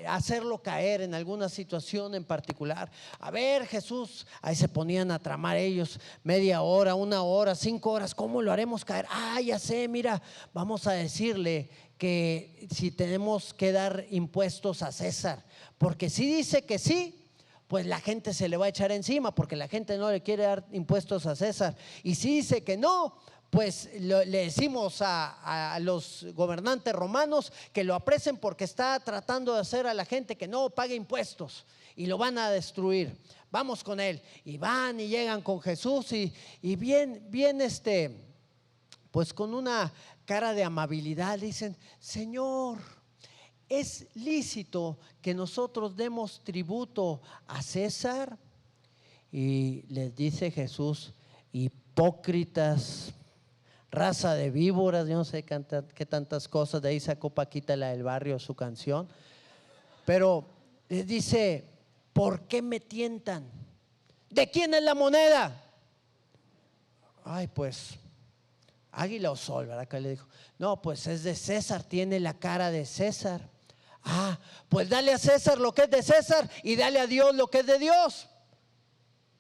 hacerlo caer en alguna situación en particular. A ver, Jesús, ahí se ponían a tramar ellos media hora, 1 hora, 5 horas. ¿Cómo lo haremos caer? Ya sé, mira, vamos a decirle que si tenemos que dar impuestos a César, porque si dice que sí, pues la gente se le va a echar encima, porque la gente no le quiere dar impuestos a César. Y si dice que no, pues le decimos a los gobernantes romanos que lo apresen, porque está tratando de hacer a la gente que no pague impuestos y lo van a destruir. Vamos con él. Y van y llegan con Jesús y bien pues con una cara de amabilidad dicen: Señor, ¿es lícito que nosotros demos tributo a César? Y les dice Jesús: hipócritas, raza de víboras. Yo no sé qué tantas cosas. De ahí sacó Paquita, la del barrio, su canción. Pero les dice: ¿por qué me tientan? ¿De quién es la moneda? Ay, pues águila o sol, ¿verdad? Que le dijo: no, pues es de César, tiene la cara de César. Ah, pues dale a César lo que es de César y dale a Dios lo que es de Dios.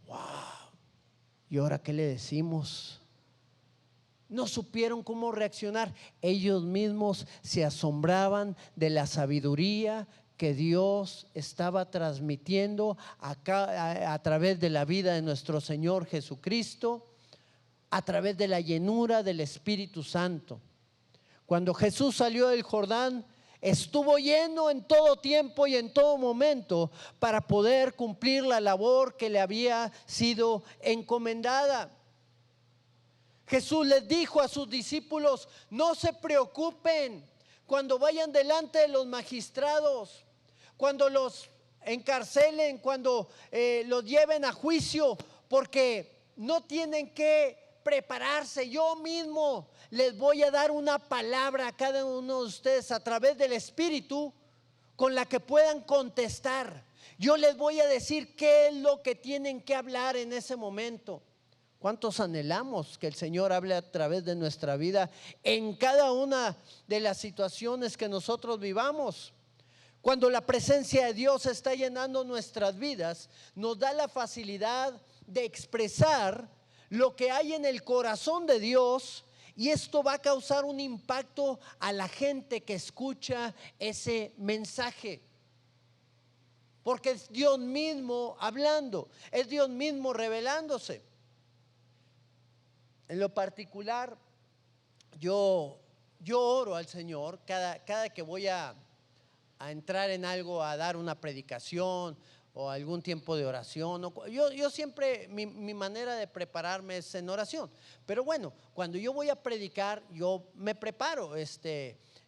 Wow. ¿Y ahora qué le decimos? No supieron cómo reaccionar. Ellos mismos se asombraban de la sabiduría que Dios estaba transmitiendo a través de la vida de nuestro Señor Jesucristo, a través de la llenura del Espíritu Santo. Cuando Jesús salió del Jordán, estuvo lleno en todo tiempo y en todo momento para poder cumplir la labor que le había sido encomendada. Jesús les dijo a sus discípulos: no se preocupen cuando vayan delante de los magistrados, cuando los encarcelen, cuando los lleven a juicio, porque no tienen que prepararse. Yo mismo les voy a dar una palabra a cada uno de ustedes a través del Espíritu con la que puedan contestar. Yo les voy a decir qué es lo que tienen que hablar en ese momento. ¿Cuántos anhelamos que el Señor hable a través de nuestra vida en cada una de las situaciones que nosotros vivamos? Cuando la presencia de Dios está llenando nuestras vidas, nos da la facilidad de expresar lo que hay en el corazón de Dios, y esto va a causar un impacto a la gente que escucha ese mensaje. Porque es Dios mismo hablando, es Dios mismo revelándose. En lo particular, yo oro al Señor cada que voy a entrar en algo, a dar una predicación o algún tiempo de oración. Yo siempre, mi manera de prepararme es en oración. Pero bueno, cuando yo voy a predicar, yo me preparo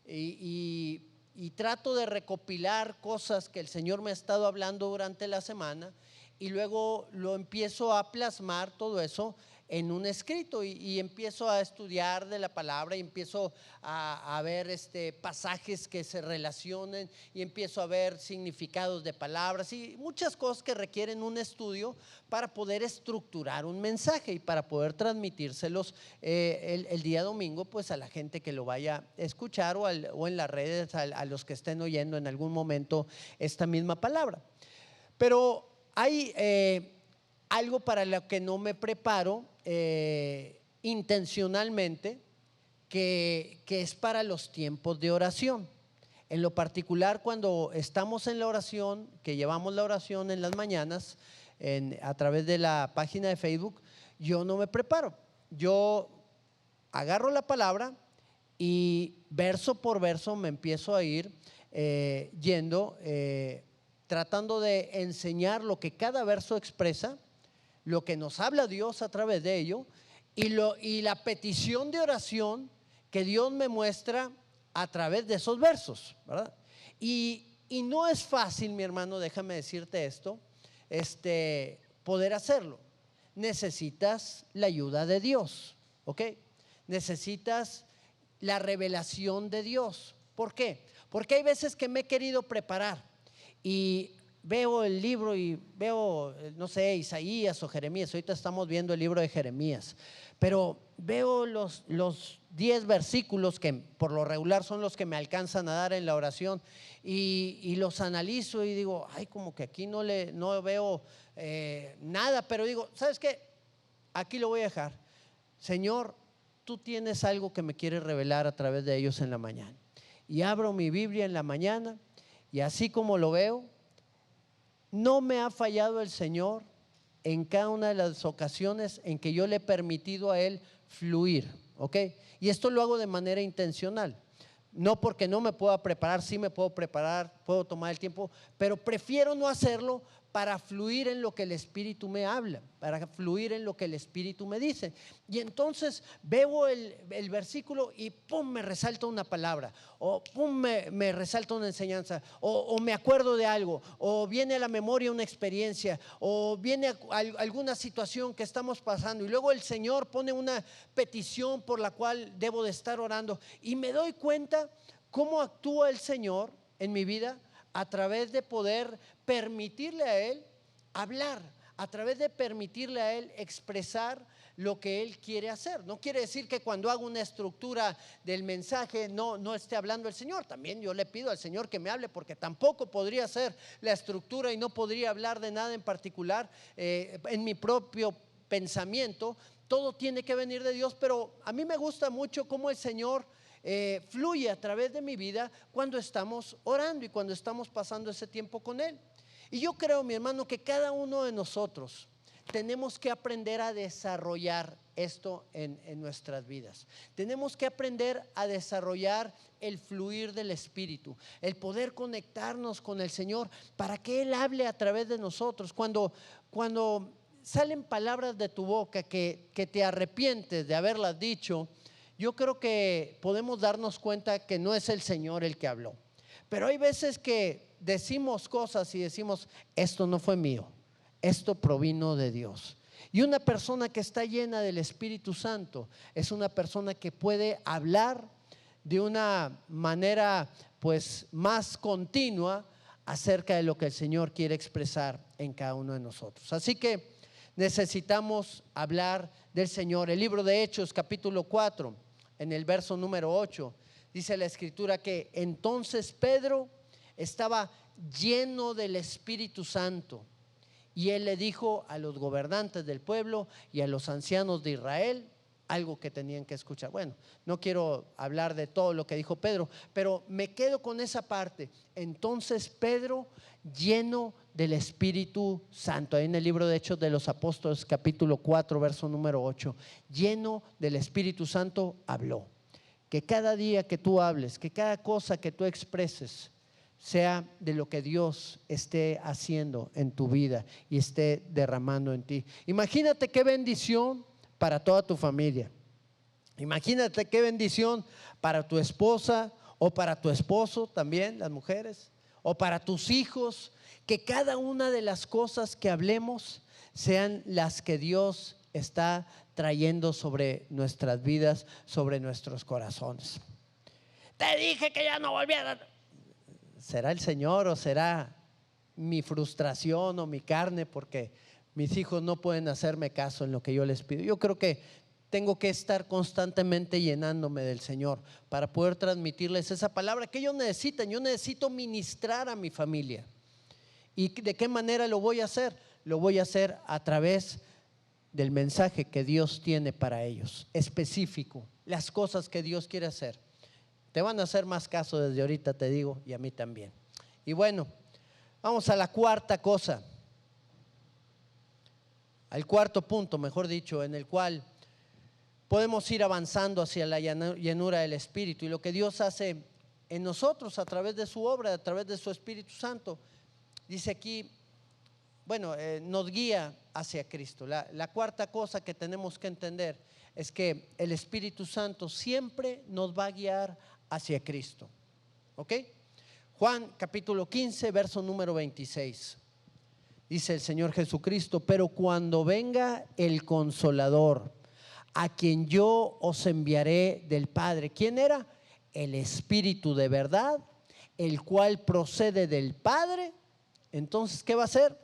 y trato de recopilar cosas que el Señor me ha estado hablando durante la semana, y luego lo empiezo a plasmar todo eso en un escrito y empiezo a estudiar de la palabra y empiezo a ver pasajes que se relacionen y empiezo a ver significados de palabras y muchas cosas que requieren un estudio para poder estructurar un mensaje y para poder transmitírselos el día domingo, pues a la gente que lo vaya a escuchar o en las redes a los que estén oyendo en algún momento esta misma palabra. Pero hay algo para lo que no me preparo intencionalmente, que es para los tiempos de oración. En lo particular, cuando estamos en la oración, que llevamos la oración en las mañanas a través de la página de Facebook, yo no me preparo. Yo agarro la palabra y verso por verso me empiezo a ir yendo, tratando de enseñar lo que cada verso expresa, lo que nos habla Dios a través de ello y la petición de oración que Dios me muestra a través de esos versos, ¿verdad? Y no es fácil, mi hermano, déjame decirte esto, poder hacerlo. Necesitas la ayuda de Dios, ¿ok? Necesitas la revelación de Dios. ¿Por qué? Porque hay veces que me he querido preparar y veo el libro y veo, no sé, Isaías o Jeremías. Ahorita estamos viendo el libro de Jeremías, pero veo los 10 versículos que por lo regular son los que me alcanzan a dar en la oración y los analizo y digo: ay, como que aquí no veo nada, pero digo: ¿sabes qué? Aquí lo voy a dejar. Señor, tú tienes algo que me quieres revelar a través de ellos en la mañana. Y abro mi Biblia en la mañana y así como lo veo, no me ha fallado el Señor en cada una de las ocasiones en que yo le he permitido a Él fluir, ¿ok? Y esto lo hago de manera intencional, no porque no me pueda preparar. Sí me puedo preparar, puedo tomar el tiempo, pero prefiero no hacerlo para fluir en lo que el Espíritu me habla, para fluir en lo que el Espíritu me dice. Y entonces veo el versículo y pum, me resalta una palabra, o pum, me resalta una enseñanza, o me acuerdo de algo, o viene a la memoria una experiencia, o viene alguna situación que estamos pasando, y luego el Señor pone una petición por la cual debo de estar orando, y me doy cuenta cómo actúa el Señor en mi vida a través de poder permitirle a Él hablar, a través de permitirle a Él expresar lo que Él quiere hacer. No quiere decir que cuando hago una estructura del mensaje no esté hablando el Señor. También yo le pido al Señor que me hable, porque tampoco podría ser la estructura y no podría hablar de nada en particular en mi propio pensamiento. Todo tiene que venir de Dios, pero a mí me gusta mucho cómo el Señor fluye a través de mi vida cuando estamos orando y cuando estamos pasando ese tiempo con Él. Y yo creo, mi hermano, que cada uno de nosotros tenemos que aprender a desarrollar esto en nuestras vidas. Tenemos que aprender a desarrollar el fluir del Espíritu, el poder conectarnos con el Señor para que Él hable a través de nosotros. Cuando salen palabras de tu boca que te arrepientes de haberlas dicho, yo creo que podemos darnos cuenta que no es el Señor el que habló. Pero hay veces que decimos cosas y decimos, esto no fue mío, esto provino de Dios. Y una persona que está llena del Espíritu Santo es una persona que puede hablar de una manera pues más continua acerca de lo que el Señor quiere expresar en cada uno de nosotros. Así que necesitamos hablar del Señor. El libro de Hechos, capítulo 4, en el verso número 8, dice la Escritura que entonces Pedro estaba lleno del Espíritu Santo, y él le dijo a los gobernantes del pueblo y a los ancianos de Israel algo que tenían que escuchar. Bueno, no quiero hablar de todo lo que dijo Pedro, pero me quedo con esa parte. Entonces Pedro, lleno del Espíritu Santo, ahí en el libro de Hechos de los Apóstoles, capítulo 4, verso número 8, lleno del Espíritu Santo, habló. Que cada día que tú hables, que cada cosa que tú expreses sea de lo que Dios esté haciendo en tu vida y esté derramando en ti. Imagínate qué bendición para toda tu familia. Imagínate qué bendición para tu esposa o para tu esposo también, las mujeres, o para tus hijos, que cada una de las cosas que hablemos sean las que Dios está trayendo sobre nuestras vidas, sobre nuestros corazones. Te dije que ya no volviera. ¿Será el Señor o será mi frustración o mi carne? Porque mis hijos no pueden hacerme caso en lo que yo les pido. Yo creo que tengo que estar constantemente llenándome del Señor para poder transmitirles esa palabra que ellos necesitan. Yo necesito ministrar a mi familia. ¿Y de qué manera lo voy a hacer? Lo voy a hacer a través del mensaje que Dios tiene para ellos, específico, las cosas que Dios quiere hacer. Te van a hacer más caso desde ahorita, te digo, y a mí también. Y bueno, vamos a la cuarta cosa, al cuarto punto, mejor dicho, en el cual podemos ir avanzando hacia la llenura del Espíritu y lo que Dios hace en nosotros a través de su obra, a través de su Espíritu Santo. Dice aquí, bueno, nos guía hacia Cristo. La cuarta cosa que tenemos que entender es que el Espíritu Santo siempre nos va a guiar hacia Cristo. ¿Ok? Juan capítulo 15, verso número 26. Dice el Señor Jesucristo: pero cuando venga el Consolador, a quien yo os enviaré del Padre. ¿Quién era? El Espíritu de verdad, el cual procede del Padre. Entonces, ¿qué va a hacer?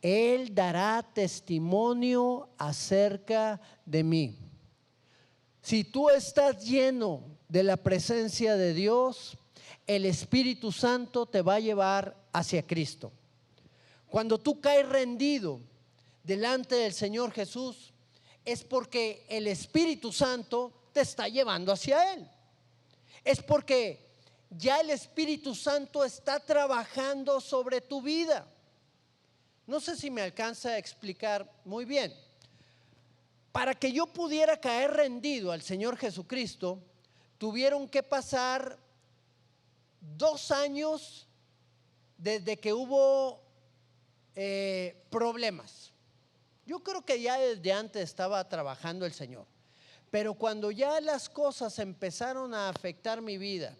Él dará testimonio acerca de mí. Si tú estás lleno de la presencia de Dios, el Espíritu Santo te va a llevar hacia Cristo. Cuando tú caes rendido delante del Señor Jesús, es porque el Espíritu Santo te está llevando hacia Él. Es porque ya el Espíritu Santo está trabajando sobre tu vida. No sé si me alcanza a explicar muy bien. Para que yo pudiera caer rendido al Señor Jesucristo, tuvieron que pasar 2 años desde que hubo problemas. Yo creo que ya desde antes estaba trabajando el Señor, pero cuando ya las cosas empezaron a afectar mi vida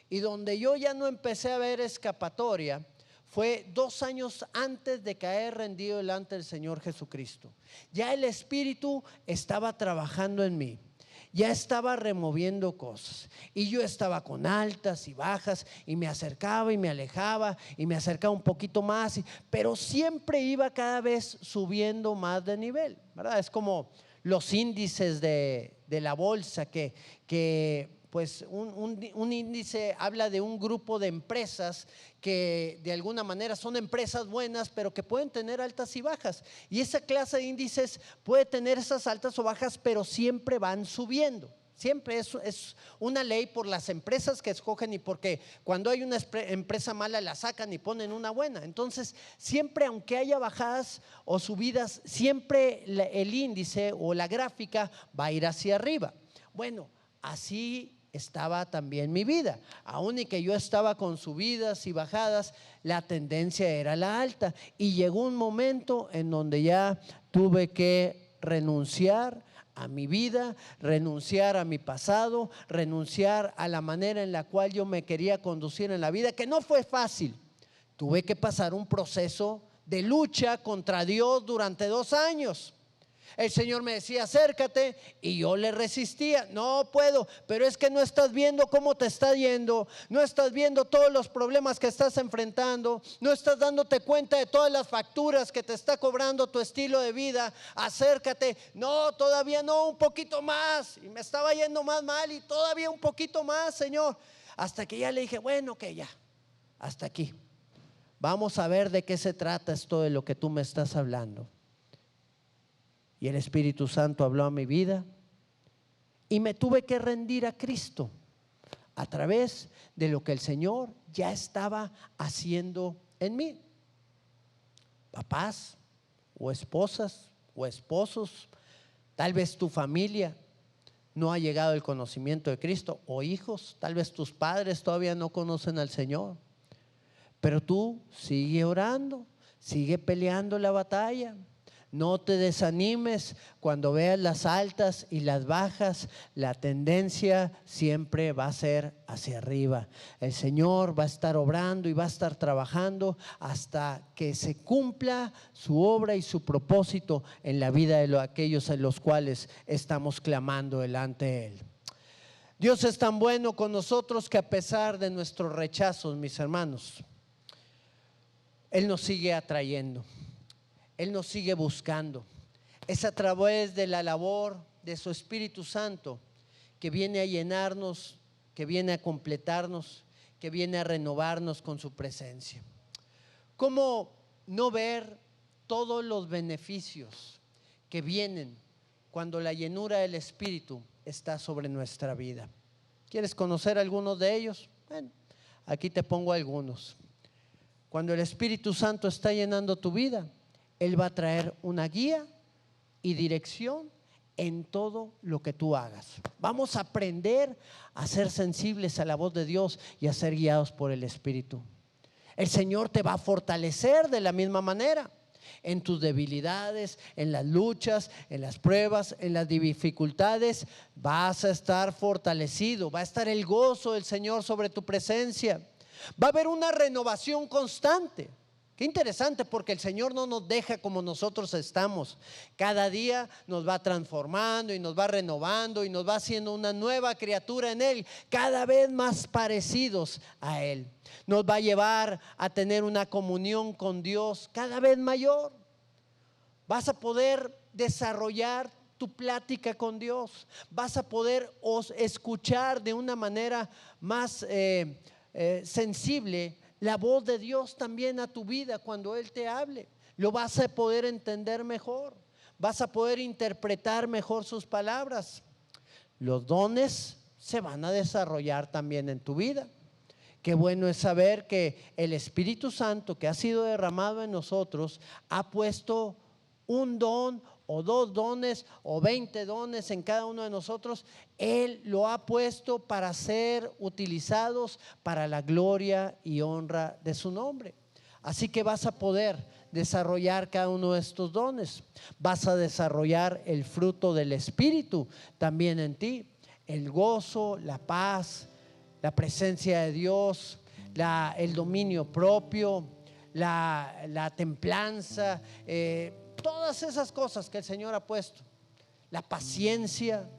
y donde yo ya no empecé a ver escapatoria, fue 2 años antes de caer rendido delante del Señor Jesucristo. Ya el Espíritu estaba trabajando en mí, ya estaba removiendo cosas y yo estaba con altas y bajas y me acercaba y me alejaba y me acercaba un poquito más, pero siempre iba cada vez subiendo más de nivel, ¿verdad? Es como los índices de la bolsa que pues un índice habla de un grupo de empresas que de alguna manera son empresas buenas, pero que pueden tener altas y bajas. Y esa clase de índices puede tener esas altas o bajas, pero siempre van subiendo. Siempre es una ley por las empresas que escogen y porque cuando hay una empresa mala la sacan y ponen una buena. Entonces siempre, aunque haya bajadas o subidas, siempre el índice o la gráfica va a ir hacia arriba. Bueno, así estaba también mi vida. Aún y que yo estaba con subidas y bajadas, la tendencia era la alta. Y llegó un momento en donde ya tuve que renunciar a mi vida, renunciar a mi pasado, renunciar a la manera en la cual yo me quería conducir en la vida, que no fue fácil. Tuve que pasar un proceso de lucha contra Dios durante 2 años. El Señor me decía: acércate, y yo le resistía. No puedo, pero es que no estás viendo cómo te está yendo, no estás viendo todos los problemas que estás enfrentando, no estás dándote cuenta de todas las facturas que te está cobrando tu estilo de vida. Acércate. No, todavía no, un poquito más. Y me estaba yendo más mal y todavía un poquito más, Señor. Hasta que ya le dije: bueno, que ya, hasta aquí. Vamos a ver de qué se trata esto de lo que tú me estás hablando. Y el Espíritu Santo habló a mi vida y me tuve que rendir a Cristo a través de lo que el Señor ya estaba haciendo en mí. Papás o esposas o esposos, tal vez tu familia no ha llegado al conocimiento de Cristo, o hijos, tal vez tus padres todavía no conocen al Señor, pero tú sigue orando, sigue peleando la batalla. No te desanimes cuando veas las altas y las bajas. La tendencia siempre va a ser hacia arriba. El Señor va a estar obrando y va a estar trabajando hasta que se cumpla su obra y su propósito en la vida de aquellos en los cuales estamos clamando delante de Él. Dios es tan bueno con nosotros que a pesar de nuestros rechazos, mis hermanos, Él nos sigue atrayendo. Él nos sigue buscando. Es a través de la labor de su Espíritu Santo que viene a llenarnos, que viene a completarnos, que viene a renovarnos con su presencia. ¿Cómo no ver todos los beneficios que vienen cuando la llenura del Espíritu está sobre nuestra vida? ¿Quieres conocer algunos de ellos? Bueno, aquí te pongo algunos. Cuando el Espíritu Santo está llenando tu vida, Él va a traer una guía y dirección en todo lo que tú hagas. Vamos a aprender a ser sensibles a la voz de Dios y a ser guiados por el Espíritu. El Señor te va a fortalecer de la misma manera en tus debilidades, en las luchas, en las pruebas, en las dificultades. Vas a estar fortalecido, va a estar el gozo del Señor sobre tu presencia. Va a haber una renovación constante. Qué interesante, porque el Señor no nos deja como nosotros estamos. Cada día nos va transformando y nos va renovando y nos va haciendo una nueva criatura en Él, cada vez más parecidos a Él. Nos va a llevar a tener una comunión con Dios cada vez mayor. Vas a poder desarrollar tu plática con Dios. Vas a poder escuchar de una manera más sensible la voz de Dios también a tu vida cuando Él te hable. Lo vas a poder entender mejor, vas a poder interpretar mejor sus palabras. Los dones se van a desarrollar también en tu vida. Qué bueno es saber que el Espíritu Santo que ha sido derramado en nosotros ha puesto un don o 2 dones o 20 dones en cada uno de nosotros. Él lo ha puesto para ser utilizados para la gloria y honra de su nombre. Así que vas a poder desarrollar cada uno de estos dones. Vas a desarrollar el fruto del Espíritu también en ti. El gozo, la paz, la presencia de Dios, el dominio propio, la templanza, todas esas cosas que el Señor ha puesto. La paciencia.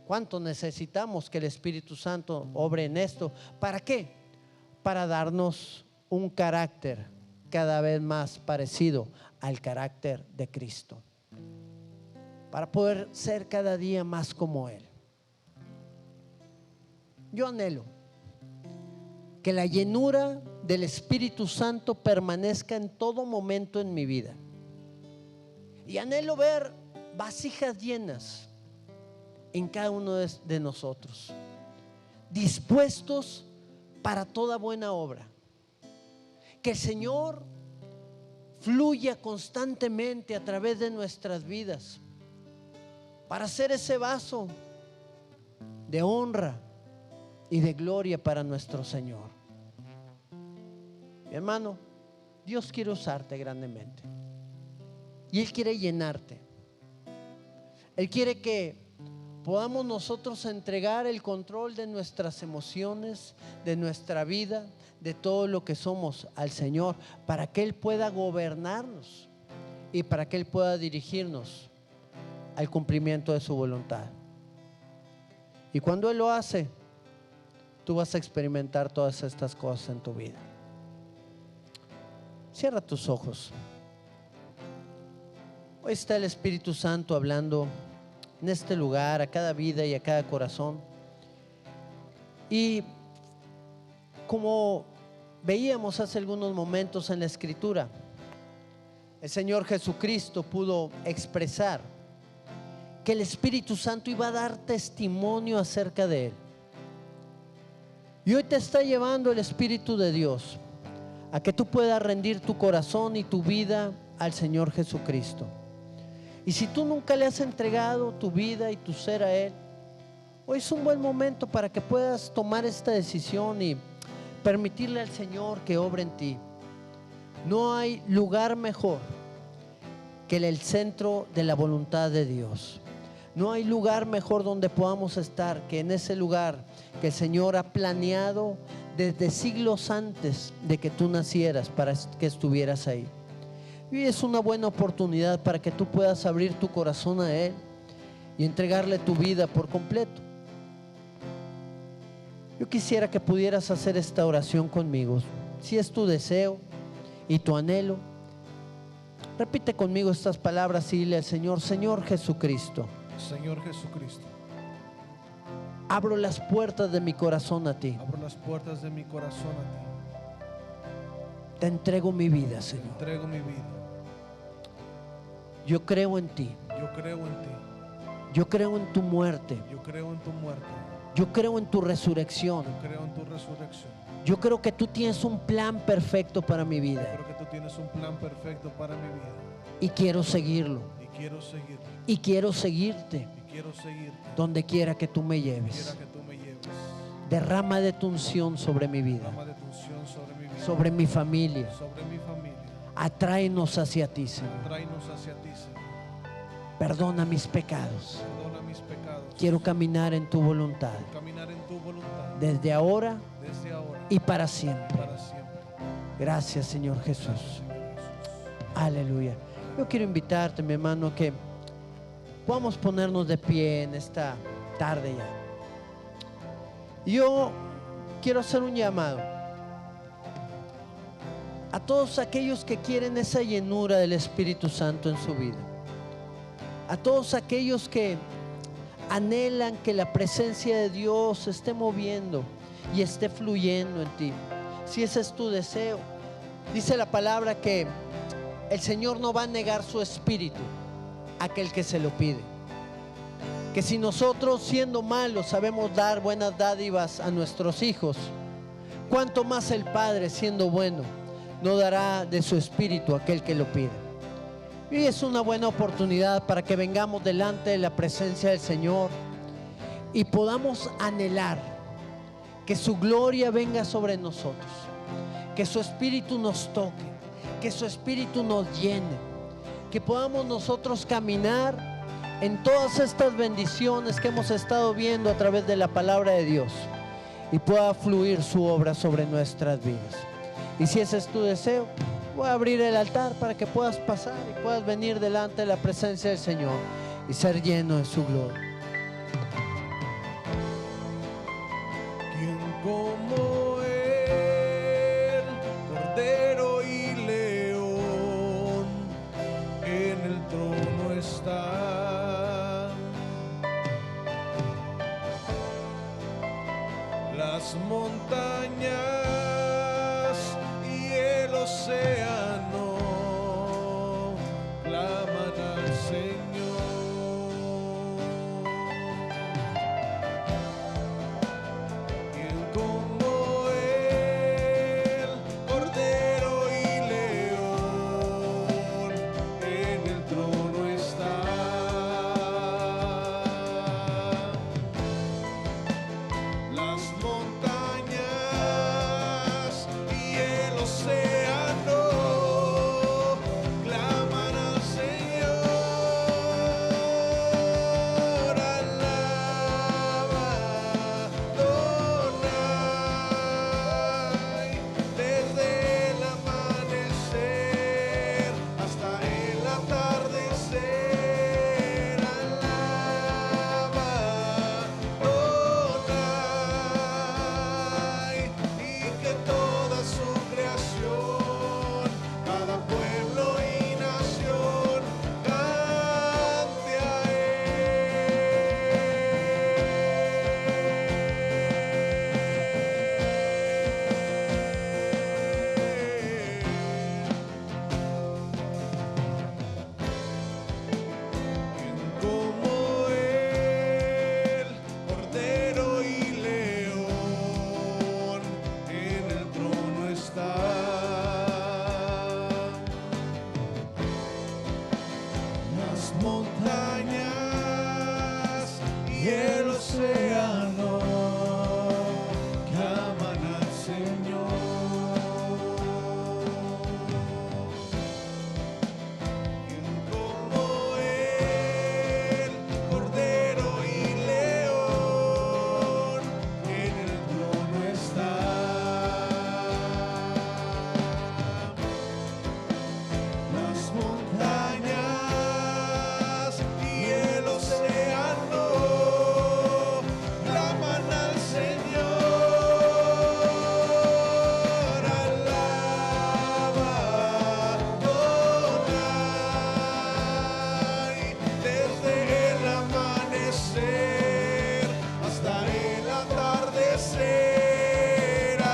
¿Cuánto necesitamos que el Espíritu Santo obre en esto? ¿Para qué? Para darnos un carácter cada vez más parecido al carácter de Cristo, para poder ser cada día más como Él. Yo anhelo que la llenura del Espíritu Santo permanezca en todo momento en mi vida, y anhelo ver vasijas llenas en cada uno de nosotros, dispuestos para toda buena obra. Que el Señor fluya constantemente a través de nuestras vidas para ser ese vaso de honra y de gloria para nuestro Señor. Mi hermano, Dios quiere usarte grandemente y Él quiere llenarte. Él quiere que podamos nosotros entregar el control de nuestras emociones, de nuestra vida, de todo lo que somos al Señor, para que Él pueda gobernarnos y para que Él pueda dirigirnos al cumplimiento de su voluntad. Y cuando Él lo hace, tú vas a experimentar todas estas cosas en tu vida. Cierra tus ojos. Hoy está el Espíritu Santo hablando en este lugar, a cada vida y a cada corazón. Y como veíamos hace algunos momentos en la Escritura, el Señor Jesucristo pudo expresar que el Espíritu Santo iba a dar testimonio acerca de Él. Y hoy te está llevando el Espíritu de Dios a que tú puedas rendir tu corazón y tu vida al Señor Jesucristo. Y si tú nunca le has entregado tu vida y tu ser a Él, hoy es un buen momento para que puedas tomar esta decisión y permitirle al Señor que obre en ti. No hay lugar mejor que el centro de la voluntad de Dios. No hay lugar mejor donde podamos estar que en ese lugar que el Señor ha planeado desde siglos antes de que tú nacieras, para que estuvieras ahí. Y es una buena oportunidad para que tú puedas abrir tu corazón a Él y entregarle tu vida por completo. Yo quisiera que pudieras hacer esta oración conmigo. Si es tu deseo y tu anhelo, repite conmigo estas palabras y dile al Señor: Señor Jesucristo, Señor Jesucristo, abro las puertas de mi corazón a ti. abro las puertas de mi corazón a ti. Te entrego mi vida, Te Señor. entrego mi vida. Yo creo en ti. Yo creo en ti. Yo creo en tu muerte. Yo creo en tu muerte. Yo creo en tu resurrección. Yo creo en tu resurrección. Yo creo que tú tienes un plan perfecto para mi vida Creo que tú tienes un plan perfecto para mi vida. y quiero seguirlo. Y quiero seguirte. Y quiero seguirte Y quiero seguirte. donde quiera que tú me Quiera lleves. que tú me lleves. Derrama de tu unción sobre mi vida, Dama de tu unción sobre mi vida. sobre mi familia. Sobre mi familia. Atráenos hacia ti, Señor. Tráenos hacia ti, Señor. Perdona mis pecados. Perdona mis pecados. Quiero caminar en tu voluntad caminar en tu voluntad. desde ahora Desde ahora y para siempre. para siempre. Gracias, Señor Jesús. Gracias, Señor Jesús. Aleluya. Yo quiero invitarte, mi hermano, que podamos ponernos de pie en esta tarde ya. Yo quiero hacer un llamado a todos aquellos que quieren esa llenura del Espíritu Santo en su vida, a todos aquellos que anhelan que la presencia de Dios se esté moviendo y esté fluyendo en ti. Si ese es tu deseo, dice la palabra que el Señor no va a negar su espíritu a aquel que se lo pide. Que si nosotros, siendo malos, sabemos dar buenas dádivas a nuestros hijos, cuánto más el Padre, siendo bueno, no dará de su espíritu a aquel que lo pide. Y es una buena oportunidad para que vengamos delante de la presencia del Señor y podamos anhelar que su gloria venga sobre nosotros, que su espíritu nos toque, que su Espíritu nos llene, que podamos nosotros caminar en todas estas bendiciones que hemos estado viendo a través de la palabra de Dios y pueda fluir su obra sobre nuestras vidas. Y si ese es tu deseo, voy a abrir el altar para que puedas pasar y puedas venir delante de la presencia del Señor y ser lleno de su gloria. ¿Quién como Él, Cordero y León, en el trono está? Las montañas y el océano claman al Señor. ¿Quién como Él, Cordero y León, en el trono está? Las montañas y el océano claman al Señor. Alaba, Adonai, desde el amanecer hasta el atardecer. Alaba, Adonai, y que toda su creación, cada pueblo y nación, cante a Él. Como Él, Cordero y León, en el trono está. Las montañas y el océano claman al Señor. ¿Quién como Él, Cordero y León, en el trono está? Las montañas y el océano claman al Señor. Alaba, Adonai, desde el amanecer hasta el atardecer.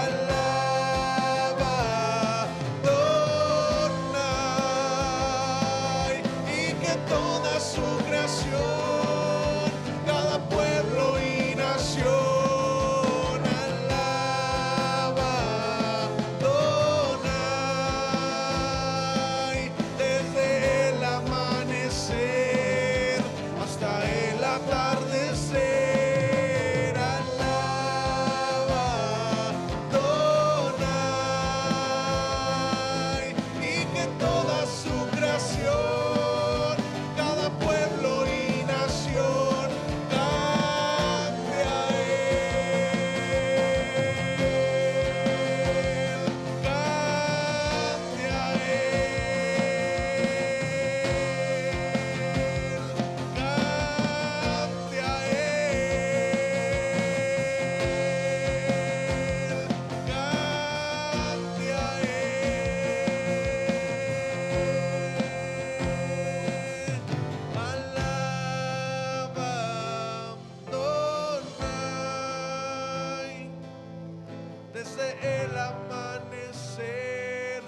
Alaba, Adonai, y que toda su creación, cada pueblo y nación, alaba, Adonai, desde el amanecer hasta el atardecer. Alaba, Adonai, y que toda su creación, cada pueblo y nación, cante a Él, cante a Él, cante a Él, cante a Él. Alaba, Adonai, desde el amanecer.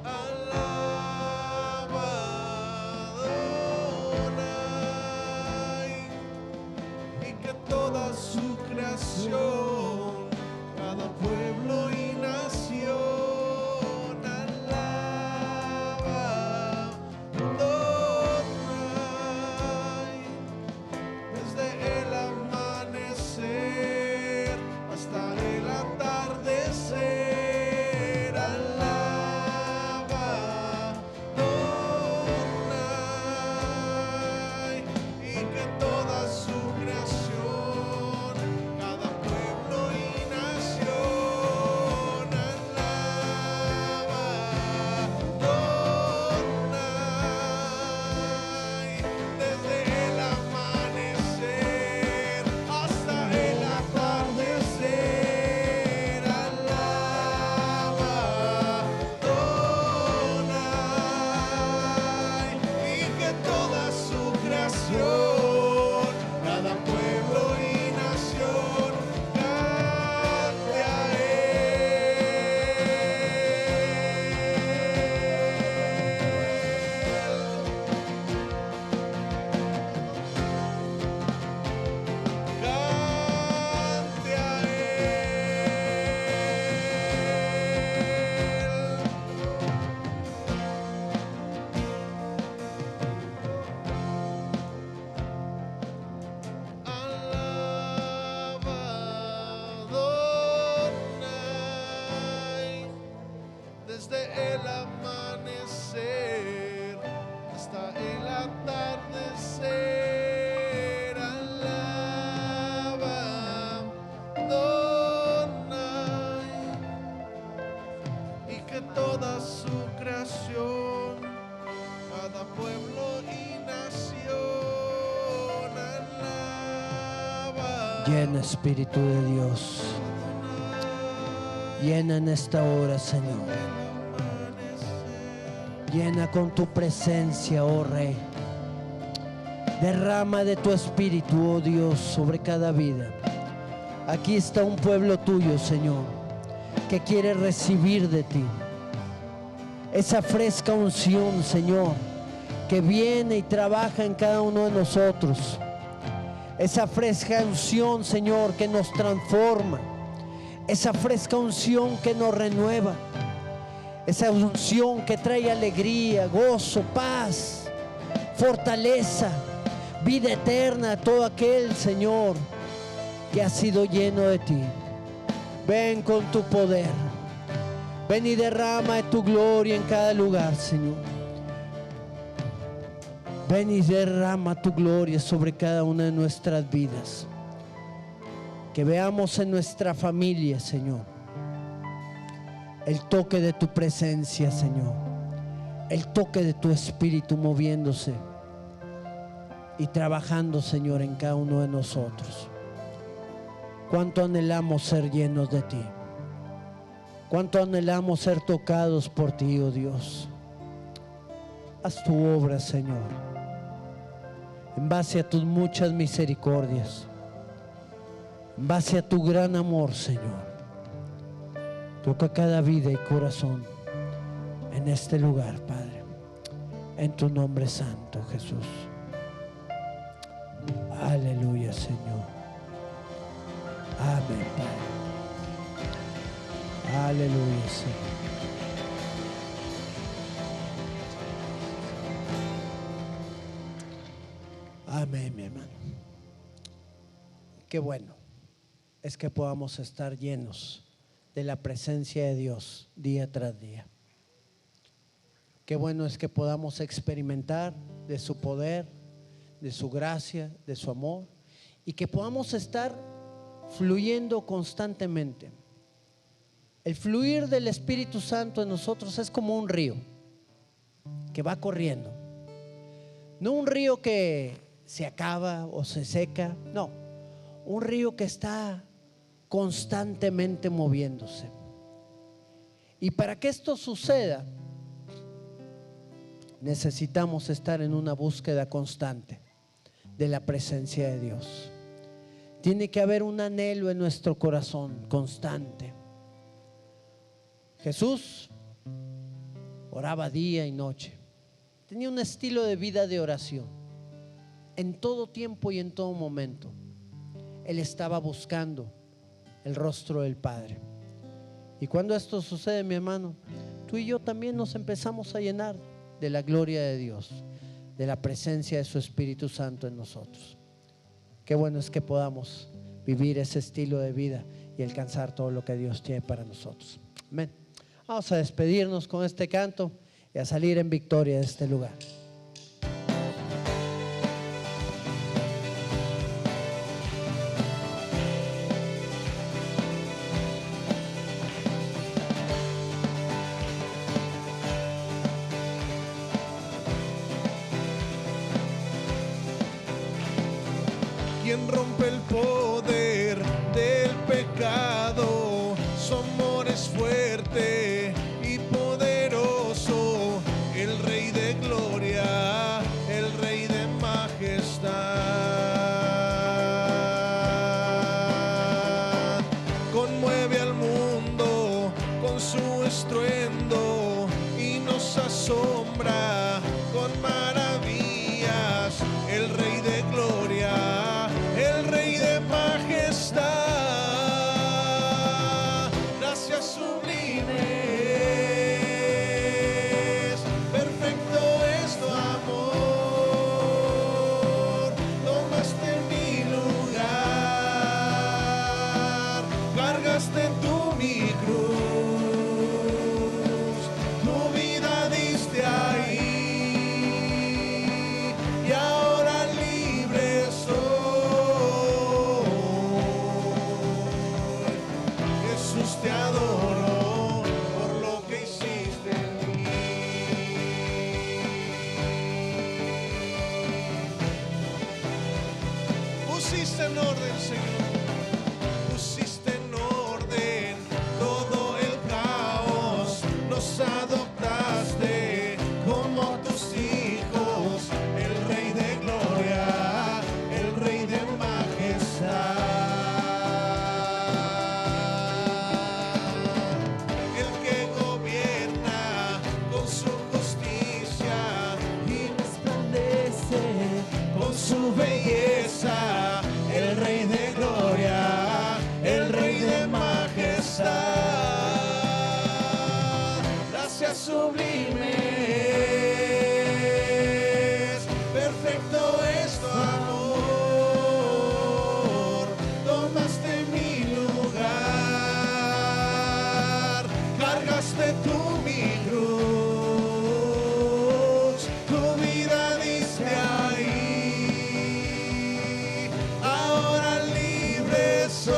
Alaba, Adonai, y que toda su creación, cada pueblo y nación, alaba, Adonai, desde el amanecer hasta el atardecer. Llena, Espíritu de Dios. Llena en esta hora, Señor. Llena con tu presencia, oh Rey. Derrama de tu Espíritu, oh Dios, sobre cada vida. Aquí está un pueblo tuyo, Señor, que quiere recibir de ti esa fresca unción, Señor, que viene y trabaja en cada uno de nosotros. Esa fresca unción, Señor, que nos transforma. Esa fresca unción que nos renueva. Esa unción que trae alegría, gozo, paz, fortaleza, vida eterna a todo aquel, Señor, que ha sido lleno de ti. Ven con tu poder. Ven y derrama de tu gloria en cada lugar, Señor. Ven y derrama tu gloria sobre cada una de nuestras vidas. Que veamos en nuestra familia, Señor, el toque de tu presencia, Señor. El toque de tu Espíritu moviéndose y trabajando, Señor, en cada uno de nosotros. Cuánto anhelamos ser llenos de ti. Cuánto anhelamos ser tocados por ti, oh Dios. Haz tu obra, Señor, en base a tus muchas misericordias, en base a tu gran amor, Señor. Toca cada vida y corazón en este lugar, Padre, en tu nombre santo, Jesús. Aleluya, Señor. Amén, Padre. Aleluya, Señor. Amén, mi hermano. Qué bueno es que podamos estar llenos de la presencia de Dios día tras día. Qué bueno es que podamos experimentar de su poder, de su gracia, de su amor, y que podamos estar fluyendo constantemente. El fluir del Espíritu Santo en nosotros es como un río que va corriendo. No un río que se acaba o se seca, no, un río que está constantemente moviéndose. Y para que esto suceda, necesitamos estar en una búsqueda constante de la presencia de Dios. Tiene que haber un anhelo en nuestro corazón constante. Jesús oraba día y noche. Tenía un estilo de vida de oración. En todo tiempo y en todo momento, Él estaba buscando el rostro del Padre. Y cuando esto sucede, mi hermano, tú y yo también nos empezamos a llenar de la gloria de Dios, de la presencia de su Espíritu Santo en nosotros. Qué bueno es que podamos vivir ese estilo de vida y alcanzar todo lo que Dios tiene para nosotros. Amén. Vamos a despedirnos con este canto y a salir en victoria de este lugar. Quien rompe el poder del pecado, su amor es fuerte y poderoso, el Rey de gloria, el Rey de majestad. Conmueve al mundo con su estruendo y nos asombra con maravillas, el Rey de gloria, el Rey de majestad. Gracias sublimes, perfecto es tu amor. Tomaste mi lugar, cargaste tú mi cruz, tu vida diste ahí. Y ahora libre soy. Jesús, te adoro por lo que hiciste en mí. Pusiste en orden, Señor, sublimes, perfecto es tu amor, tomaste mi lugar, cargaste tú mi cruz, tu vida diste ahí, ahora libre soy.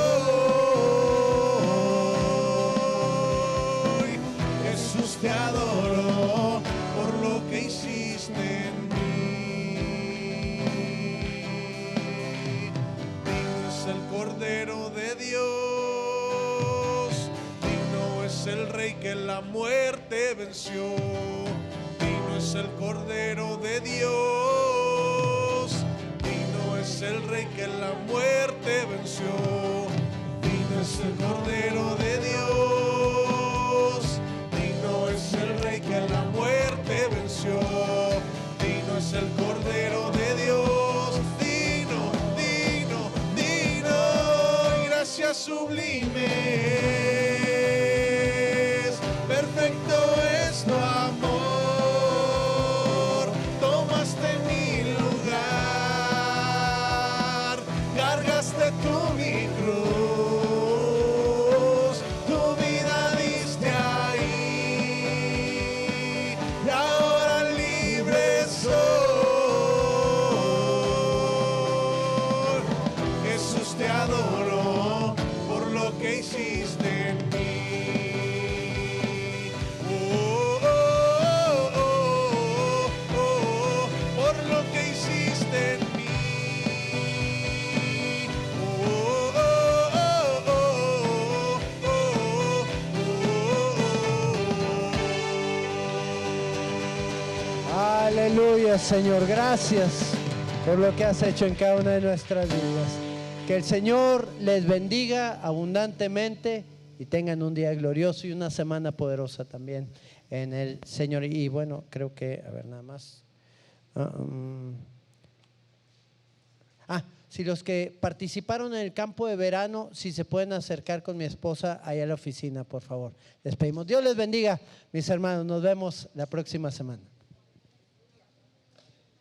Jesús, te adoro por lo que hiciste en mí. Digno es el Cordero de Dios, digno es el Rey que la muerte venció. Digno es el Cordero de Dios, digno es el Rey que la muerte venció. Digno es el Cordero de Dios, digno es el Rey que la muerte venció. Digno es el Cordero de Dios, digno, digno, digno. Gracias sublimes, perfecto es tu amor, tomaste mi lugar, cargaste tú mi cruz, tu vida diste ahí, y ahora libre soy. Jesús, te adoro por lo que hiciste en mí. Oh, oh, oh, oh, oh, por lo que hiciste en mí. Oh, oh, oh, oh, oh, oh, oh. Aleluya, Señor. Gracias por lo que has hecho en cada una de nuestras vidas. Que el Señor les bendiga abundantemente y tengan un día glorioso y una semana poderosa también en el Señor. Y bueno, creo que, a ver, nada más. Si los que participaron en el campo de verano, si se pueden acercar con mi esposa allá a la oficina, por favor. Les pedimos. Dios les bendiga, mis hermanos. Nos vemos la próxima semana.